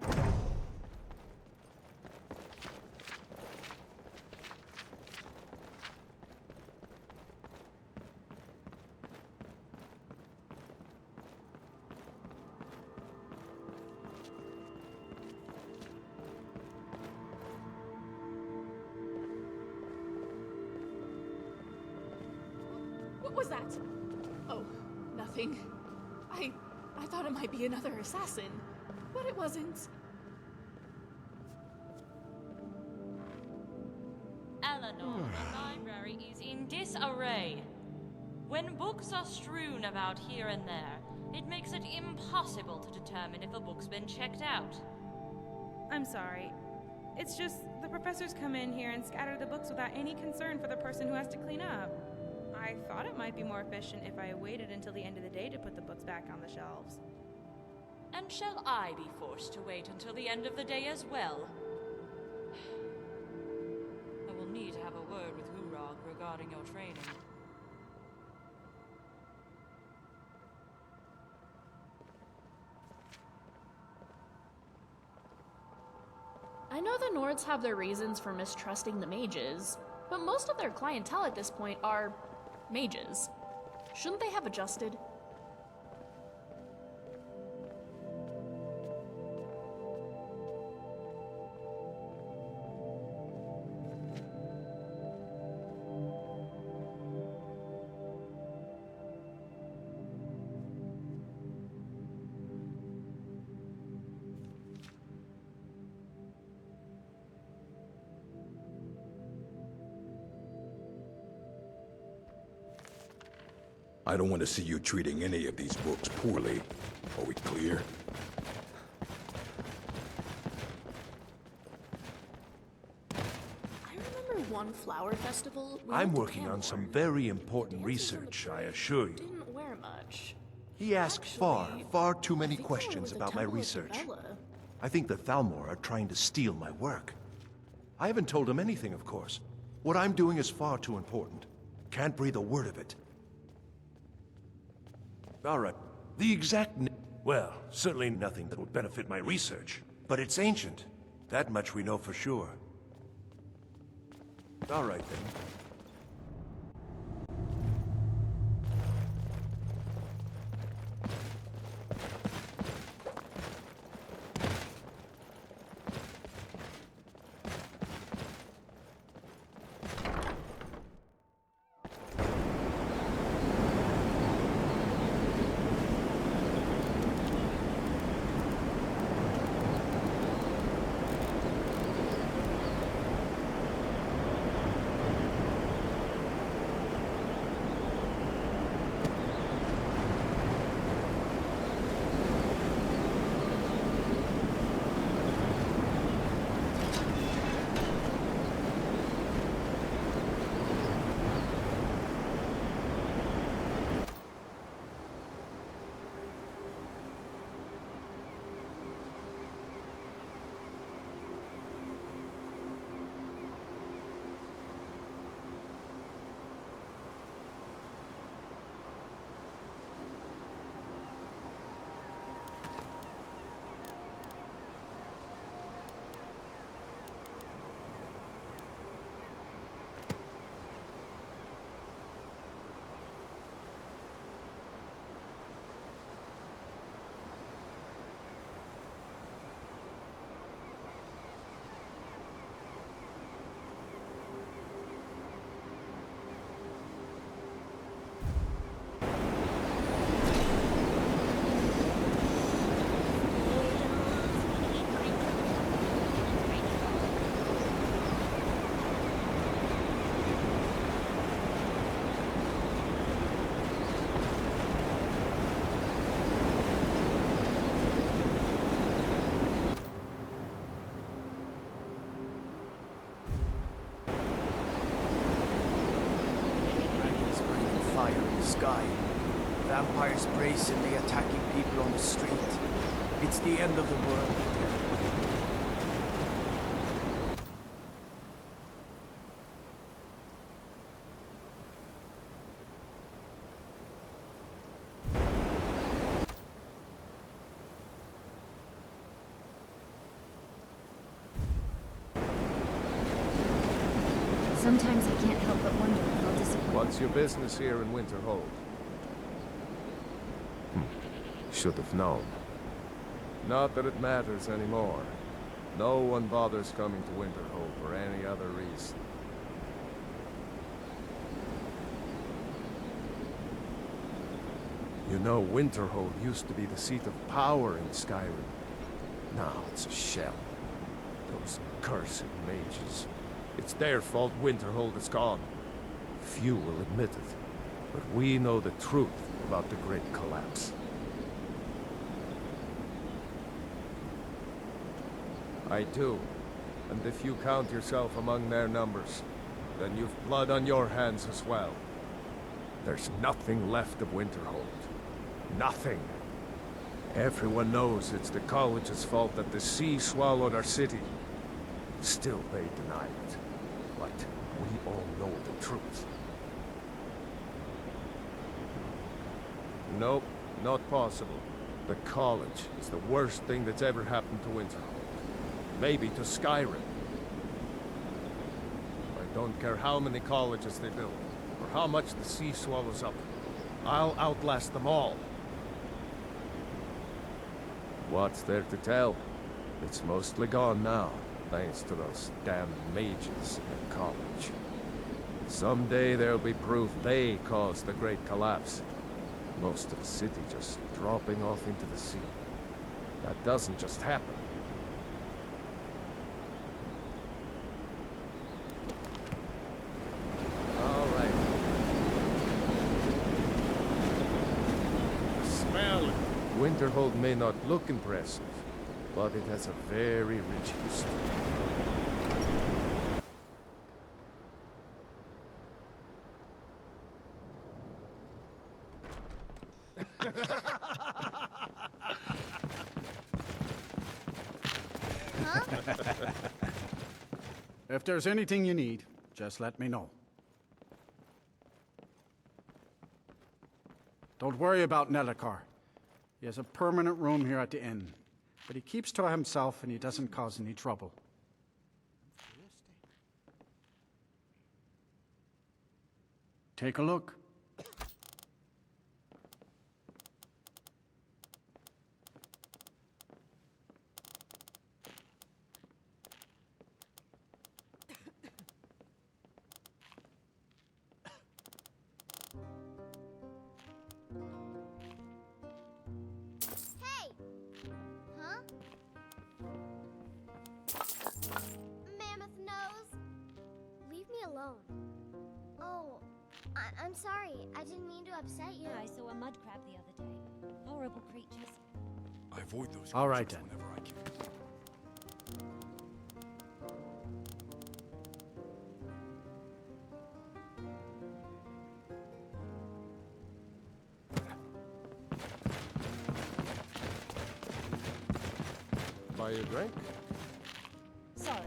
F: What was that? Oh, nothing. I thought it might be another assassin, but it wasn't.
W: Eleanor, the library is in disarray. When books are strewn about here and there, it makes it impossible to determine if a book's been checked out.
E: I'm sorry. It's just the professors come in here and scatter the books without any concern for the person who has to clean up. I thought it might be more efficient if I waited until the end of the day to put the books back on the shelves.
W: And shall I be forced to wait until the end of the day as well? I will need to have a word with Hurog regarding your training.
F: I know the Nords have their reasons for mistrusting the mages, but most of their clientele at this point are mages. Shouldn't they have adjusted?
H: I don't want to see you treating any of these books poorly. Are we clear?
F: I remember one flower festival.
M: I'm working on some very important research, I assure you.
F: Didn't wear much.
M: He asked far too many questions about my research. I think the Thalmor are trying to steal my work. I haven't told him anything, of course. What I'm doing is far too important. Can't breathe a word of it. All right. The exact well, certainly nothing that would benefit my research. But it's ancient. That much we know for sure. All right, then.
B: Sky. Vampires brazenly attacking people on the street. It's the end of the world.
J: Sometimes I can't help but wonder if I'll disappoint.
L: What's your business here in Winterhold? Should have known. Not that it matters anymore. No one bothers coming to Winterhold for any other reason. You know, Winterhold used to be the seat of power in Skyrim. Now it's a shell. Those cursed mages. It's their fault Winterhold is gone. Few will admit it, but we know the truth about the Great Collapse. I do, and if you count yourself among their numbers, then you've blood on your hands as well. There's nothing left of Winterhold. Nothing. Everyone knows it's the college's fault that the sea swallowed our city. Still they deny it. But we all know the truth. Nope, not possible. The college is the worst thing that's ever happened to Winterhold. Maybe to Skyrim. I don't care how many colleges they build, or how much the sea swallows up. I'll outlast them all. What's there to tell? It's mostly gone now, thanks to those damn mages in the college. Someday there'll be proof they caused the Great Collapse. Most of the city just dropping off into the sea. That doesn't just happen. Winterhold may not look impressive, but it has a very rich history.
C: If there's anything you need, just let me know. Don't worry about Nellikar. He has a permanent room here at the inn, but he keeps to himself and he doesn't cause any trouble. Take a look.
D: Hey! Huh? Mammoth nose! Leave me alone. Oh, I'm sorry. I didn't mean to upset you.
N: I saw a mud crab the other day. Horrible creatures.
P: I avoid those
C: All right,
P: creatures
C: then.
P: whenever I can.
L: Buy a drink?
N: Sorry.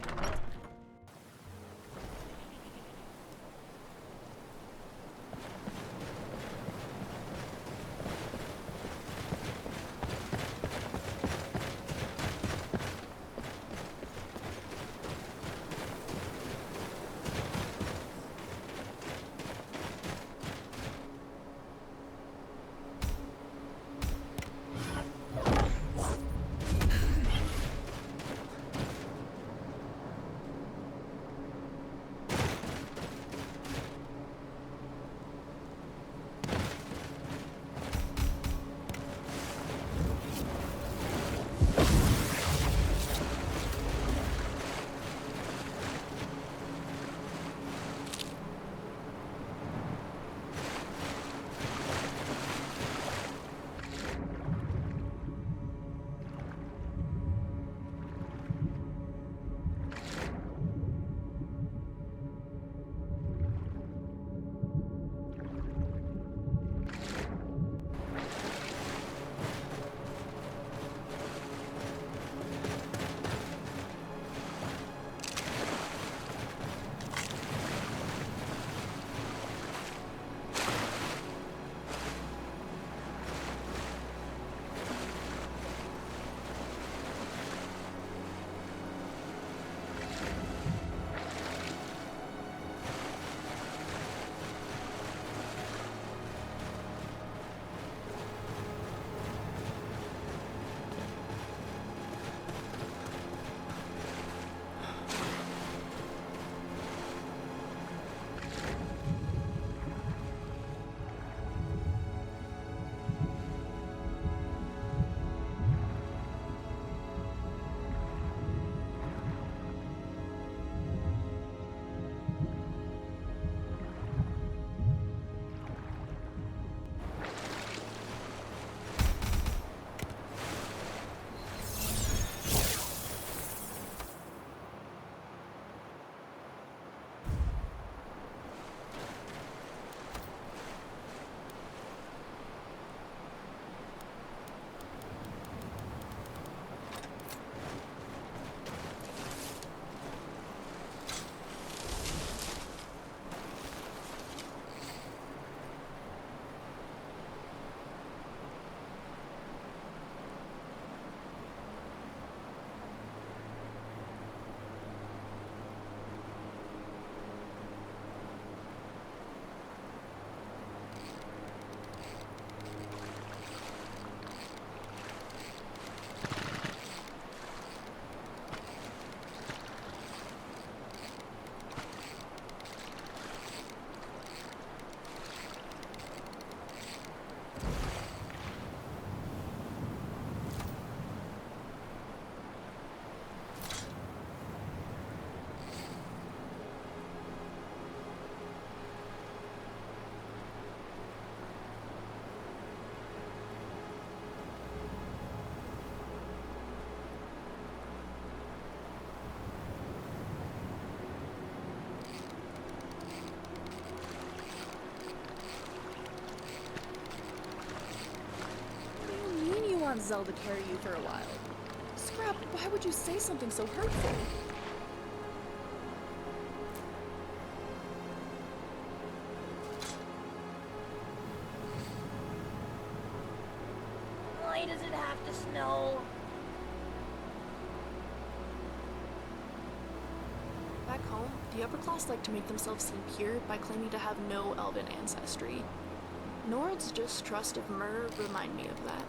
F: Zelda carry you for a while. Scrap, why would you say something so hurtful?
R: Why does it have to snow?
F: Back home, the upper class like to make themselves seem pure by claiming to have no elven ancestry. Nord's distrust of Myr remind me of that.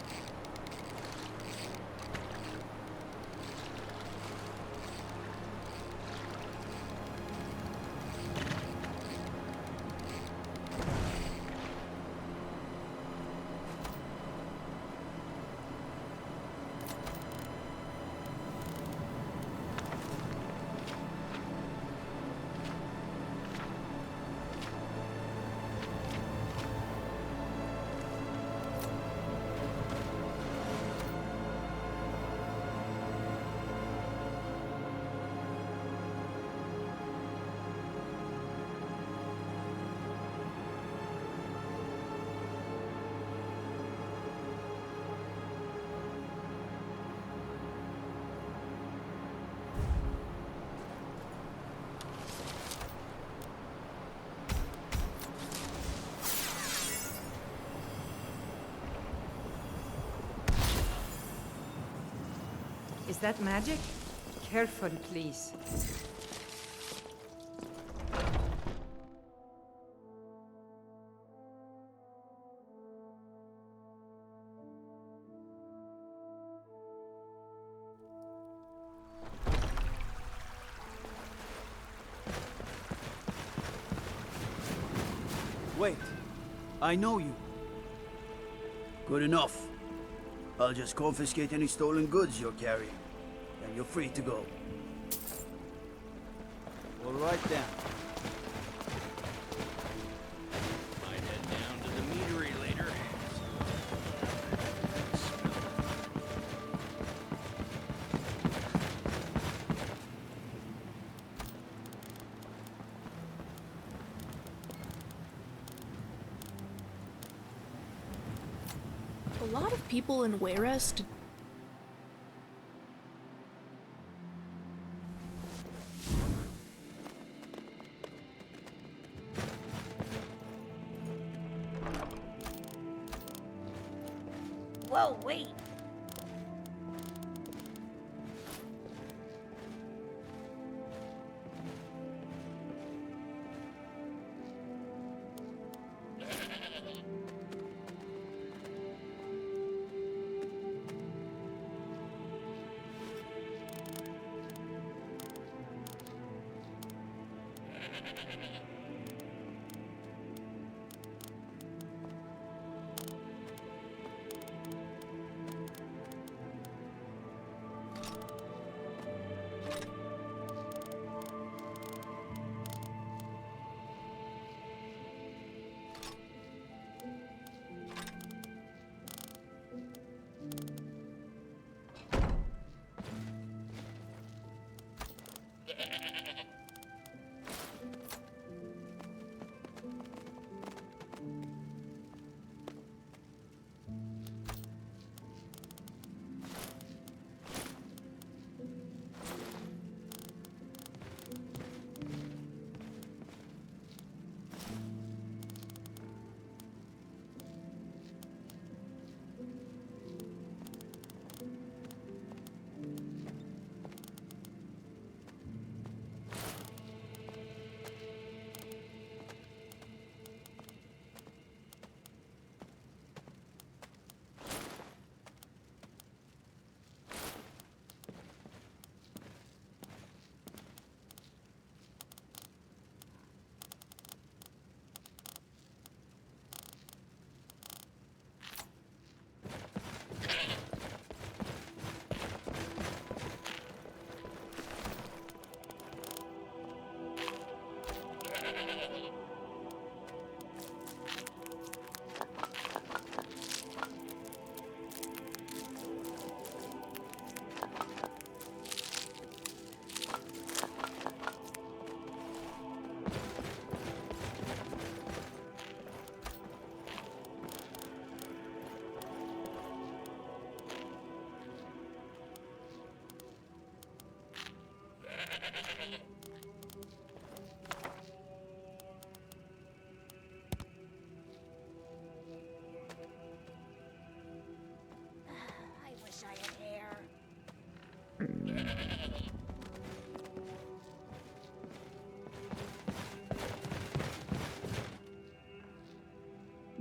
G: Is that magic? Careful, please.
B: Wait, I know you.
P: Good enough. I'll just confiscate any stolen goods you're carrying, and you're free to go.
B: All right then.
S: Might head down to the meadery later.
F: A lot of people in Wayrest
R: Whoa, wait.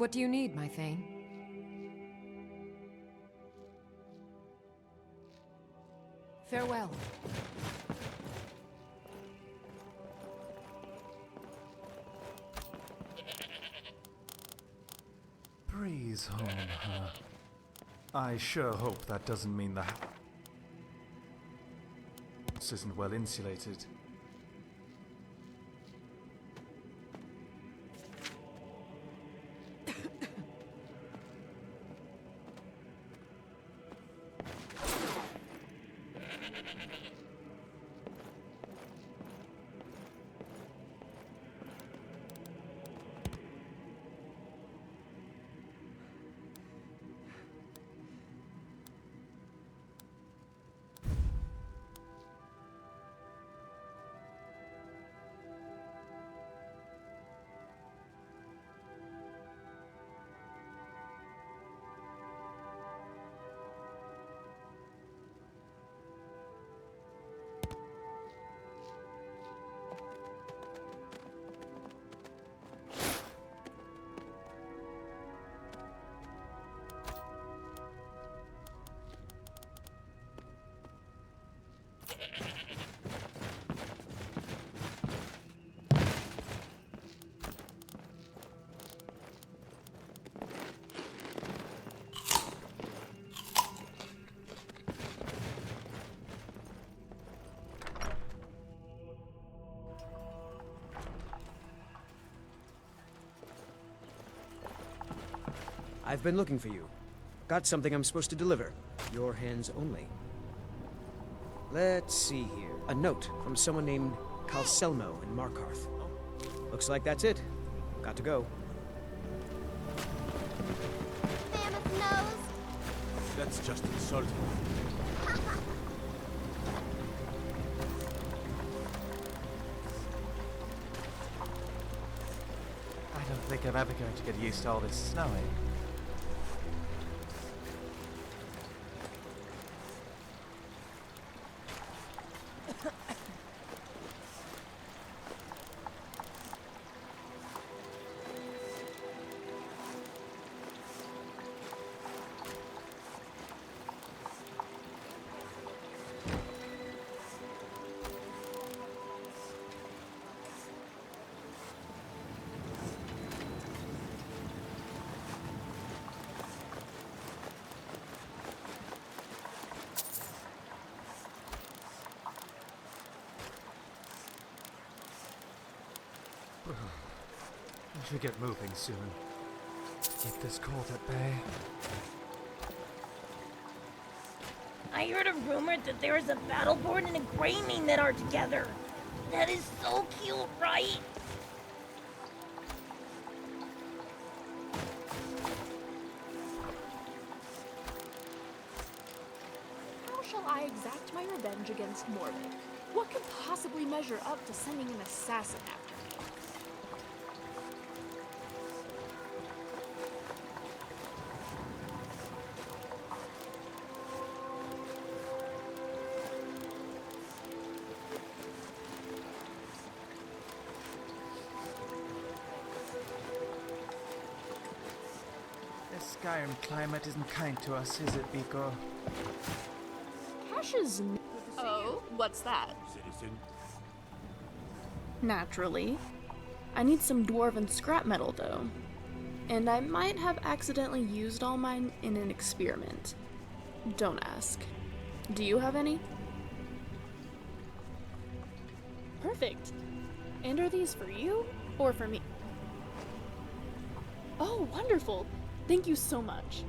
A: What do you need, my Thane? Farewell.
K: Breeze home, huh? I sure hope that doesn't mean the house isn't well insulated.
Q: I've been looking for you. Got something I'm supposed to deliver. Your hands only. Let's see here. A note from someone named Calselmo in Markarth. Looks like that's it. Got to go.
D: Mammoth nose.
S: That's just insulting.
K: I don't think I'm ever going to get used to all this snowing. We should get moving soon. Keep this cold at bay.
R: I heard a rumor that there is a battleboard and a Greymane that are together. That is so cute, right?
F: How shall I exact my revenge against Morvick? What could possibly measure up to sending an assassin after me?
K: This Skyrim climate isn't kind to us, is it, Biko?
F: Cash's. Oh, what's that?
S: Citizen.
F: Naturally. I need some dwarven scrap metal, though. And I might have accidentally used all mine in an experiment. Don't ask. Do you have any? Perfect. And are these for you, or for me? Oh, wonderful! Thank you so much.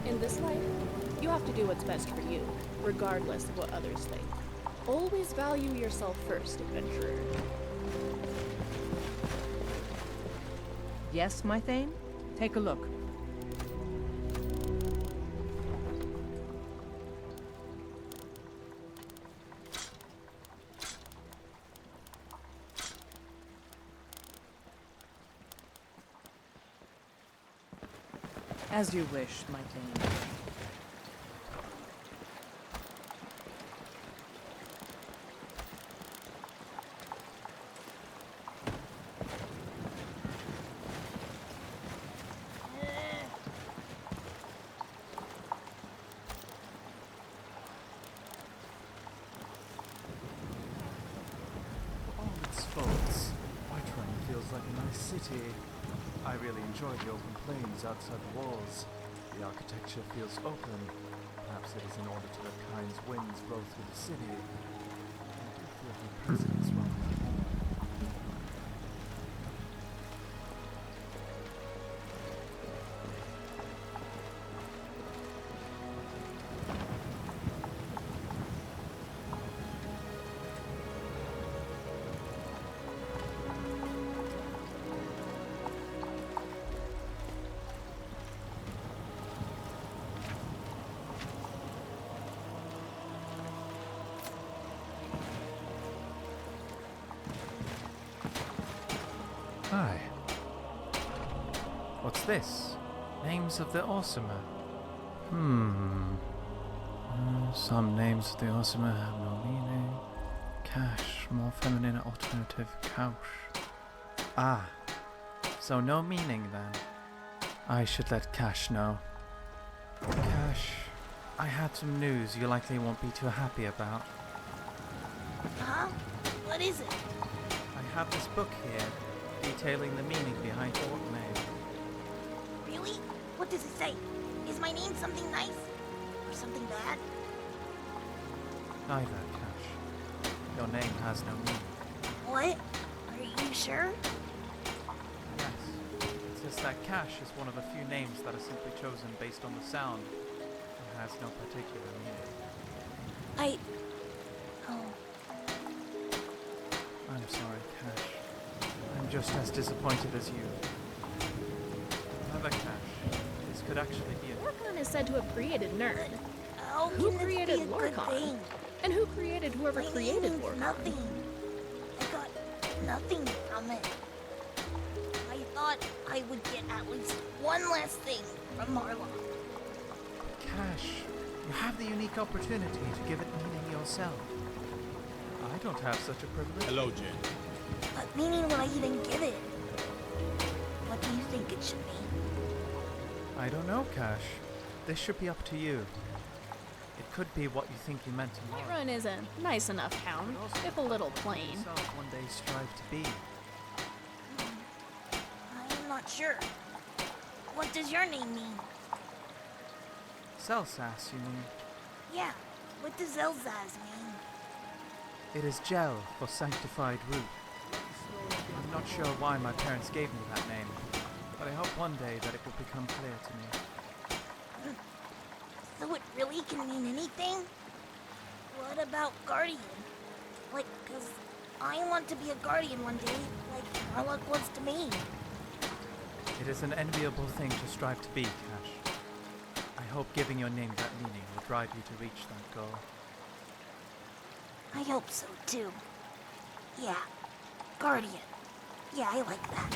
F: In this life, you have to do what's best for you, regardless of what others think. Always value yourself first, adventurer.
G: Yes, my Thane? Take a look. As you wish, my Thane.
K: For all its faults, Whiterun feels like a nice city. I really enjoy the open plains outside the walls. The architecture feels open. Perhaps it is in order to let Kyne's winds blow through the city. I do feel her presence rather warm.
T: Hi. What's this? Names of the Awesomer. Some names of the Awesomer have no meaning. Cash, more feminine alternative, couch. Ah. So no meaning then. I should let Cash know. Cash, I had some news you likely won't be too happy about.
R: Huh? What is it?
T: I have this book here, detailing the meaning behind your name.
R: Really? What does it say? Is my name something nice? Or something bad?
T: Neither, Cash. Your name has no meaning.
R: What? Are you sure?
T: Yes. It says that Cash is one of a few names that are simply chosen based on the sound and has no particular meaning.
R: Oh.
T: I'm sorry, Cash. I'm just as disappointed as you. However, Cash, this could actually be a...
F: Lorcan is said to have created Nerd.
R: How
F: Who
R: can this
F: created
R: be a good
F: Lorcan?
R: thing?
F: And who created whoever
R: My
F: created
R: name means
F: Lorcan?
R: nothing. I got nothing from it. I thought I would get at least one last thing from Marla.
T: Cash, you have the unique opportunity to give it meaning yourself. I don't have such a privilege.
S: Hello, Jen.
R: What meaning would I even give it? What do you think it should be?
T: I don't know, Cash. This should be up to you. It could be what you think you meant tomorrow.
F: Whiterun is a nice enough town, if a little plain.
T: Yourself one day strive to be.
R: I'm not sure. What does your name mean?
T: Celsas, you mean?
R: Yeah, what does Elzaz mean?
T: It is Gel for sanctified root. I'm not sure why my parents gave me that name, but I hope one day that it will become clear to me.
R: So it really can mean anything? What about Guardian? Like, 'cause I want to be a Guardian one day, like Marlock was to me.
T: It is an enviable thing to strive to be, Cash. I hope giving your name that meaning will drive you to reach that goal.
R: I hope so, too. Yeah, Guardian. Yeah, I like that.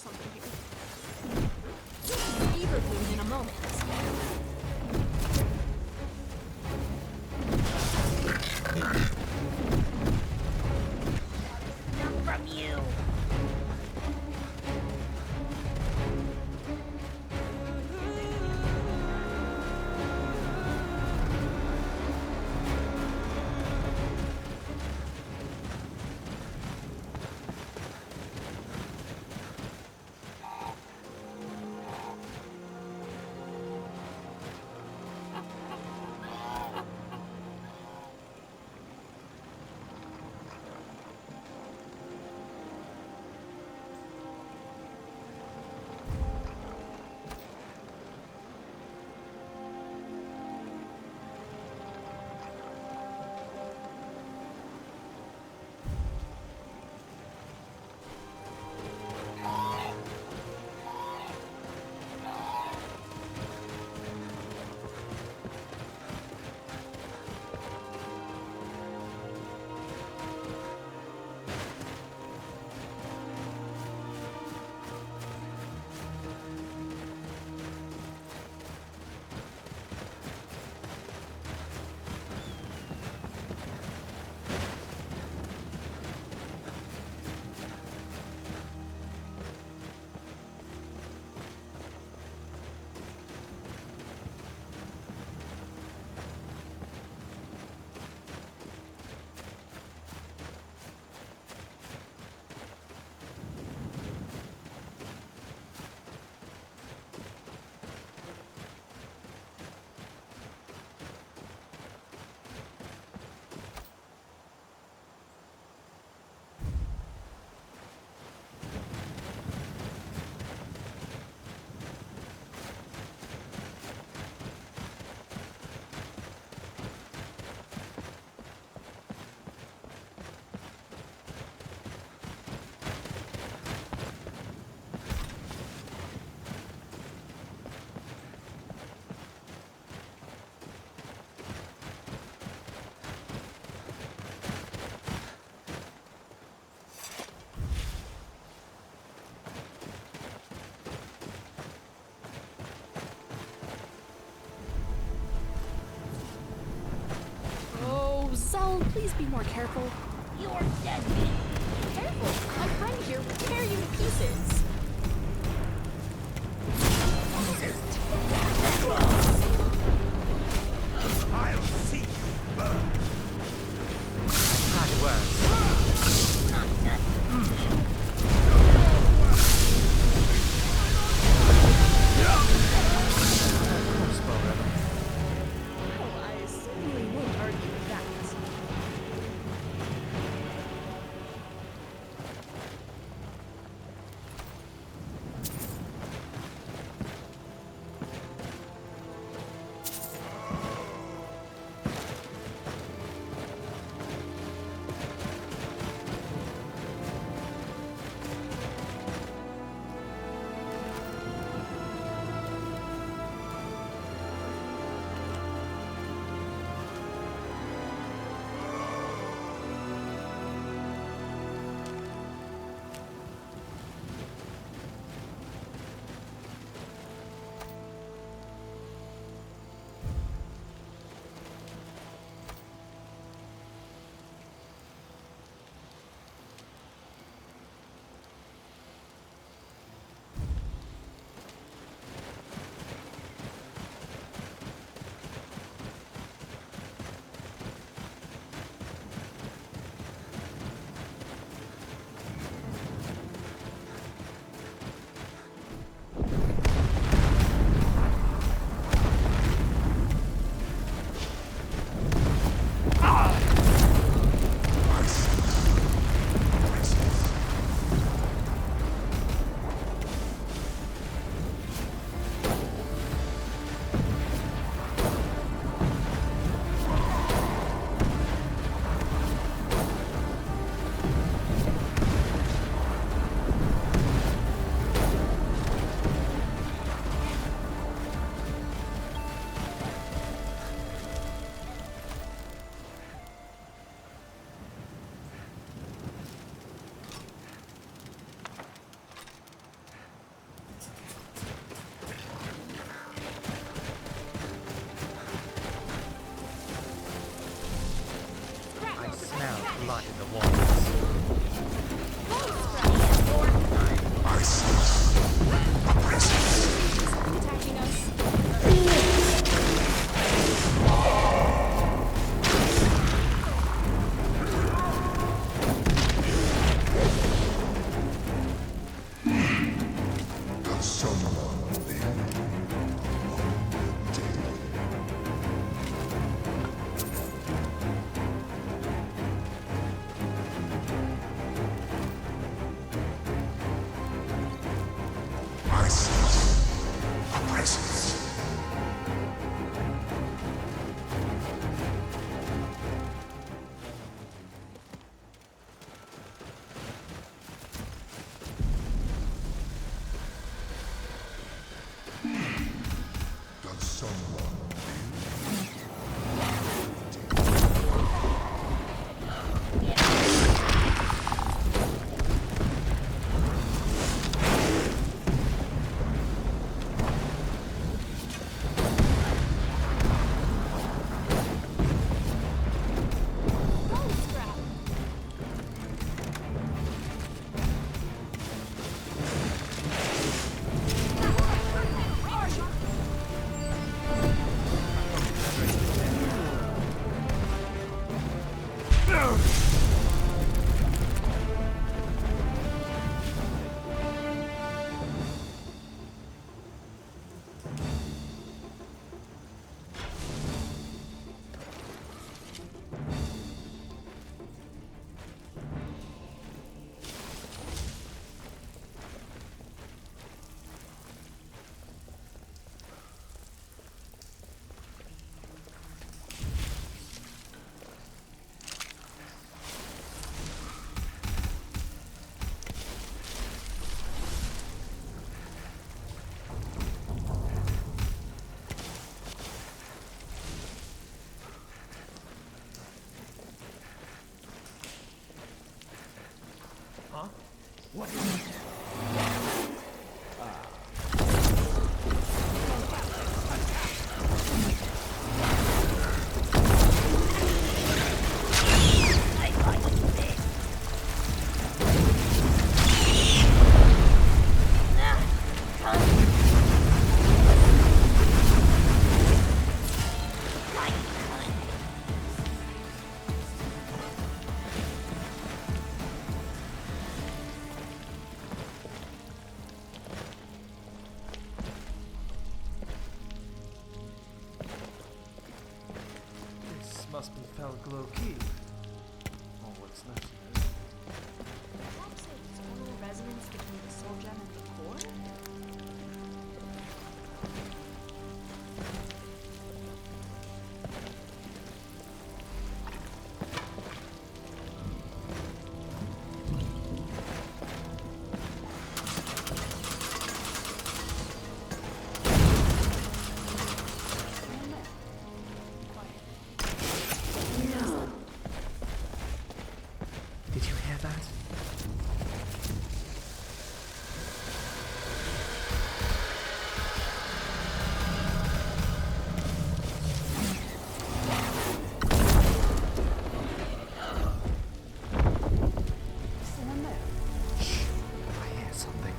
F: something here. Fever bloom in a moment.
R: Enough from you.
F: Zell, please be more careful.
R: You're dead.
F: Careful, my friend here will tear you to pieces.
M: I'll see you burn.
Q: Not worse.
F: I certainly won't argue with that.
K: blood in the waters.
F: Attacking us.
K: What is it? Must be Felglow Keep. Or what's left of it.
F: Perhaps a tonal resonance between the soul gem and the core?
Q: Did you hear that?
N: Someone there?
Q: Shh. I hear something.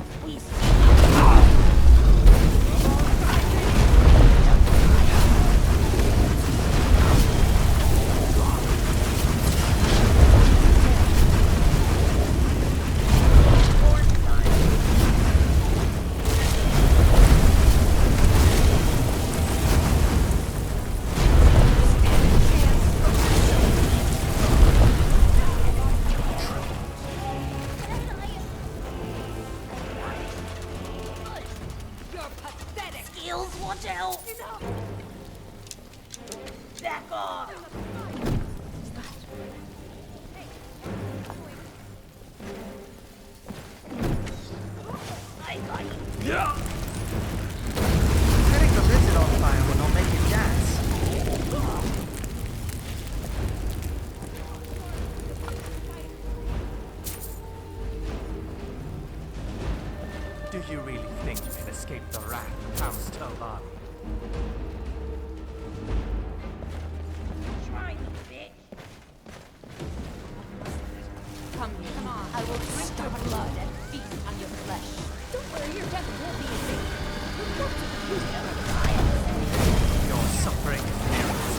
R: Skills, watch out! Back off! I got you.
Q: Yeah! Setting the lizard on fire will not make it dance.
K: Do you really think you can escape the wrath of House Toban?
R: Try me, bitch.
K: Your suffering fears.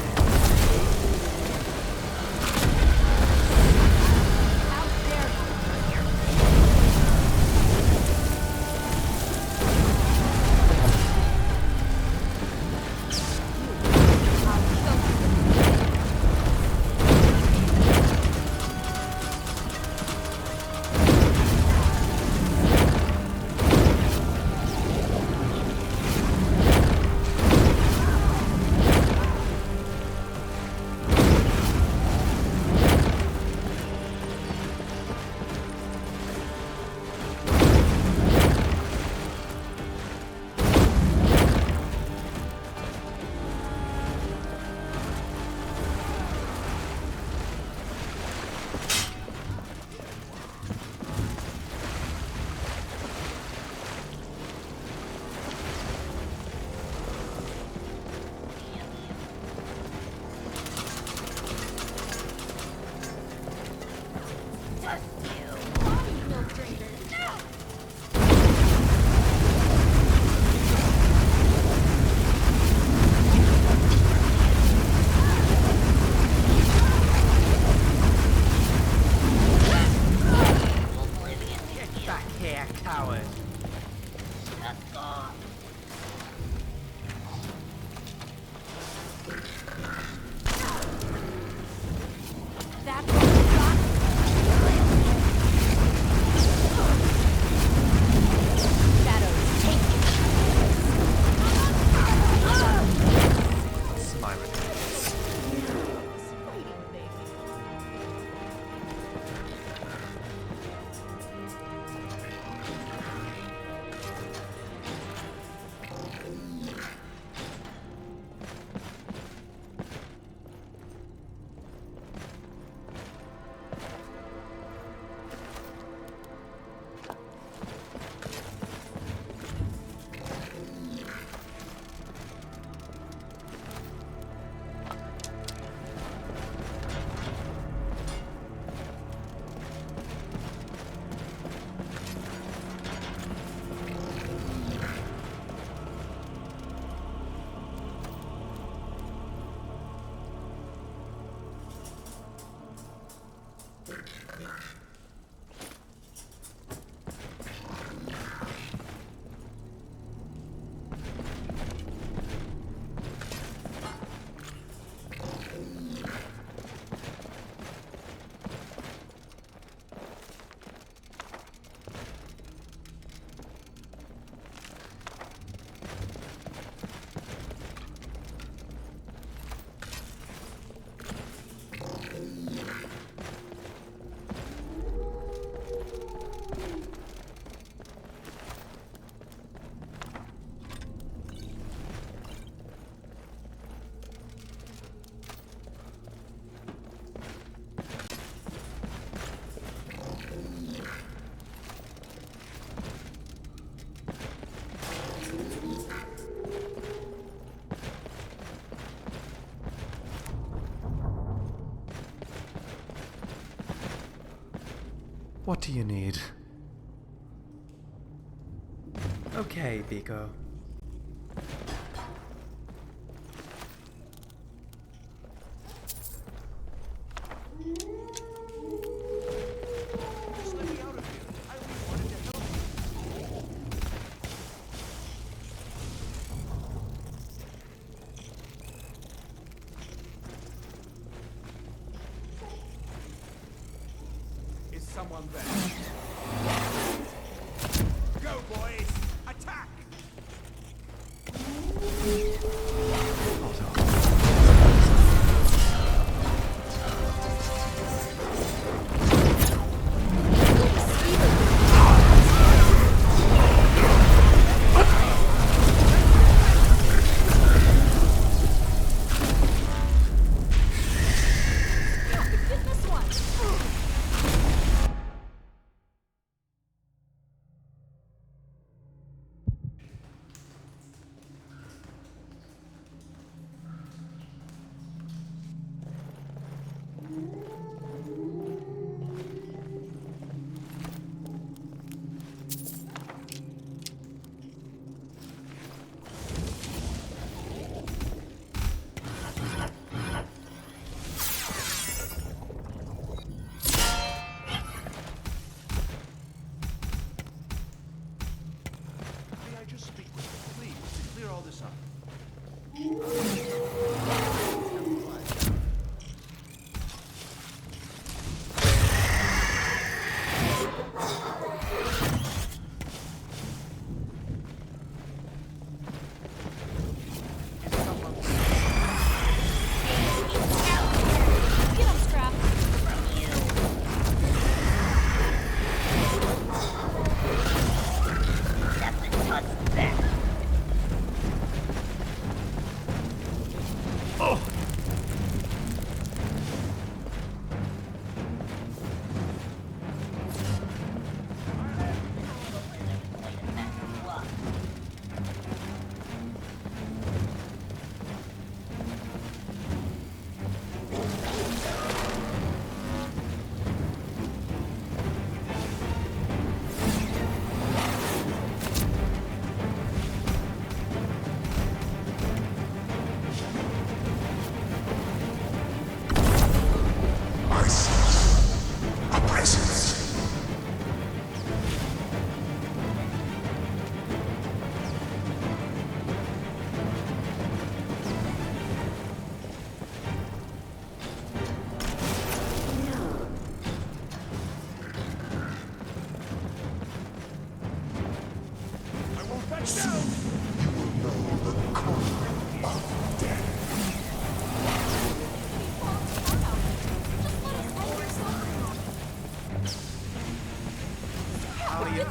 T: What do you need? Okay, Biko.
B: Someone there. Go, boys! Attack!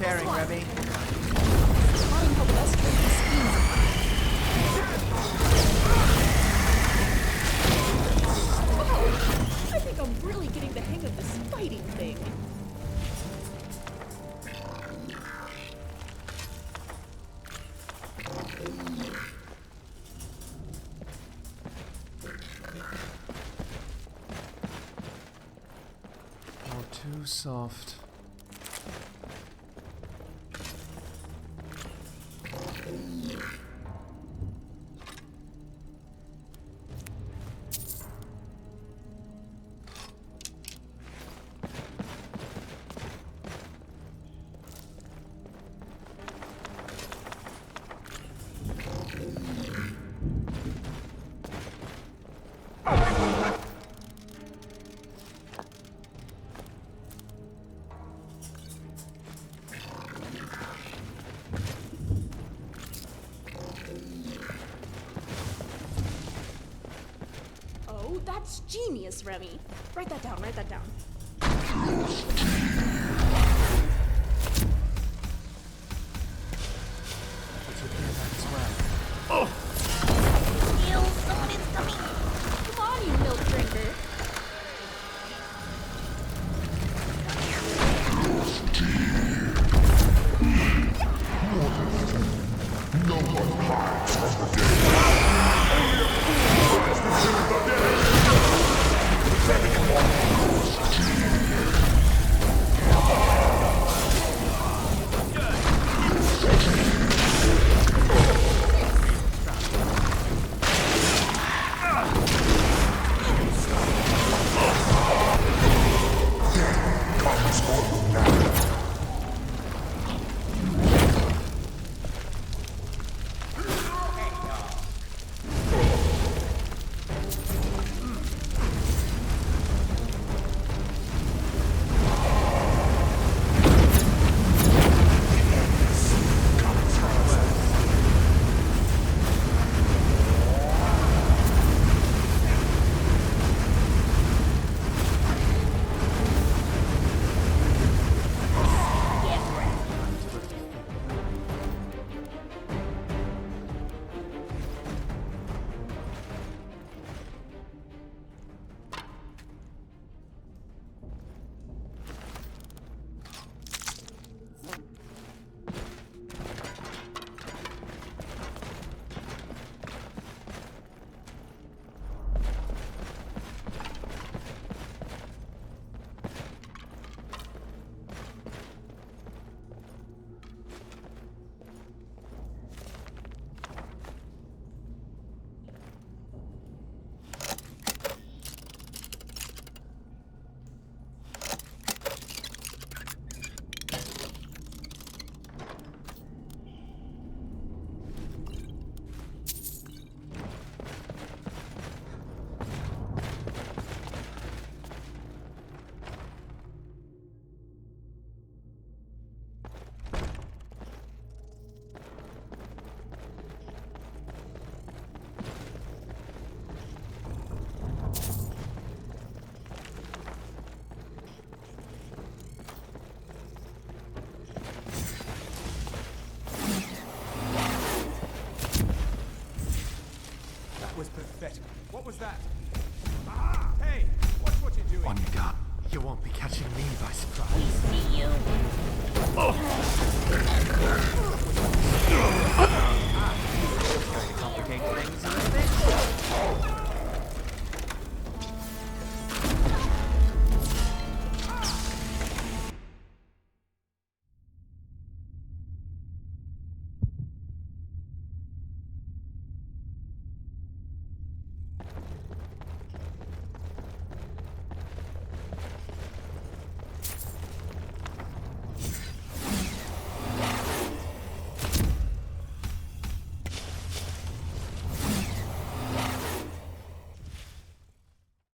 Q: caring, Remy.
F: Spotting how the best training schemes are. Wow! I think I'm really getting the hang of this fighting thing.
T: Oh, too soft.
F: Oh, that's genius, Remy. Write that down, write that down.
R: Ew, someone is coming.
F: Come on, you milk drinker.
O: No one hides from the dead. Comes for now.
K: Was pathetic. What was that? Ah! Hey! Watch what you're doing!
T: On your guard. You won't be catching me by surprise.
R: We see you.
Q: Trying to complicate things.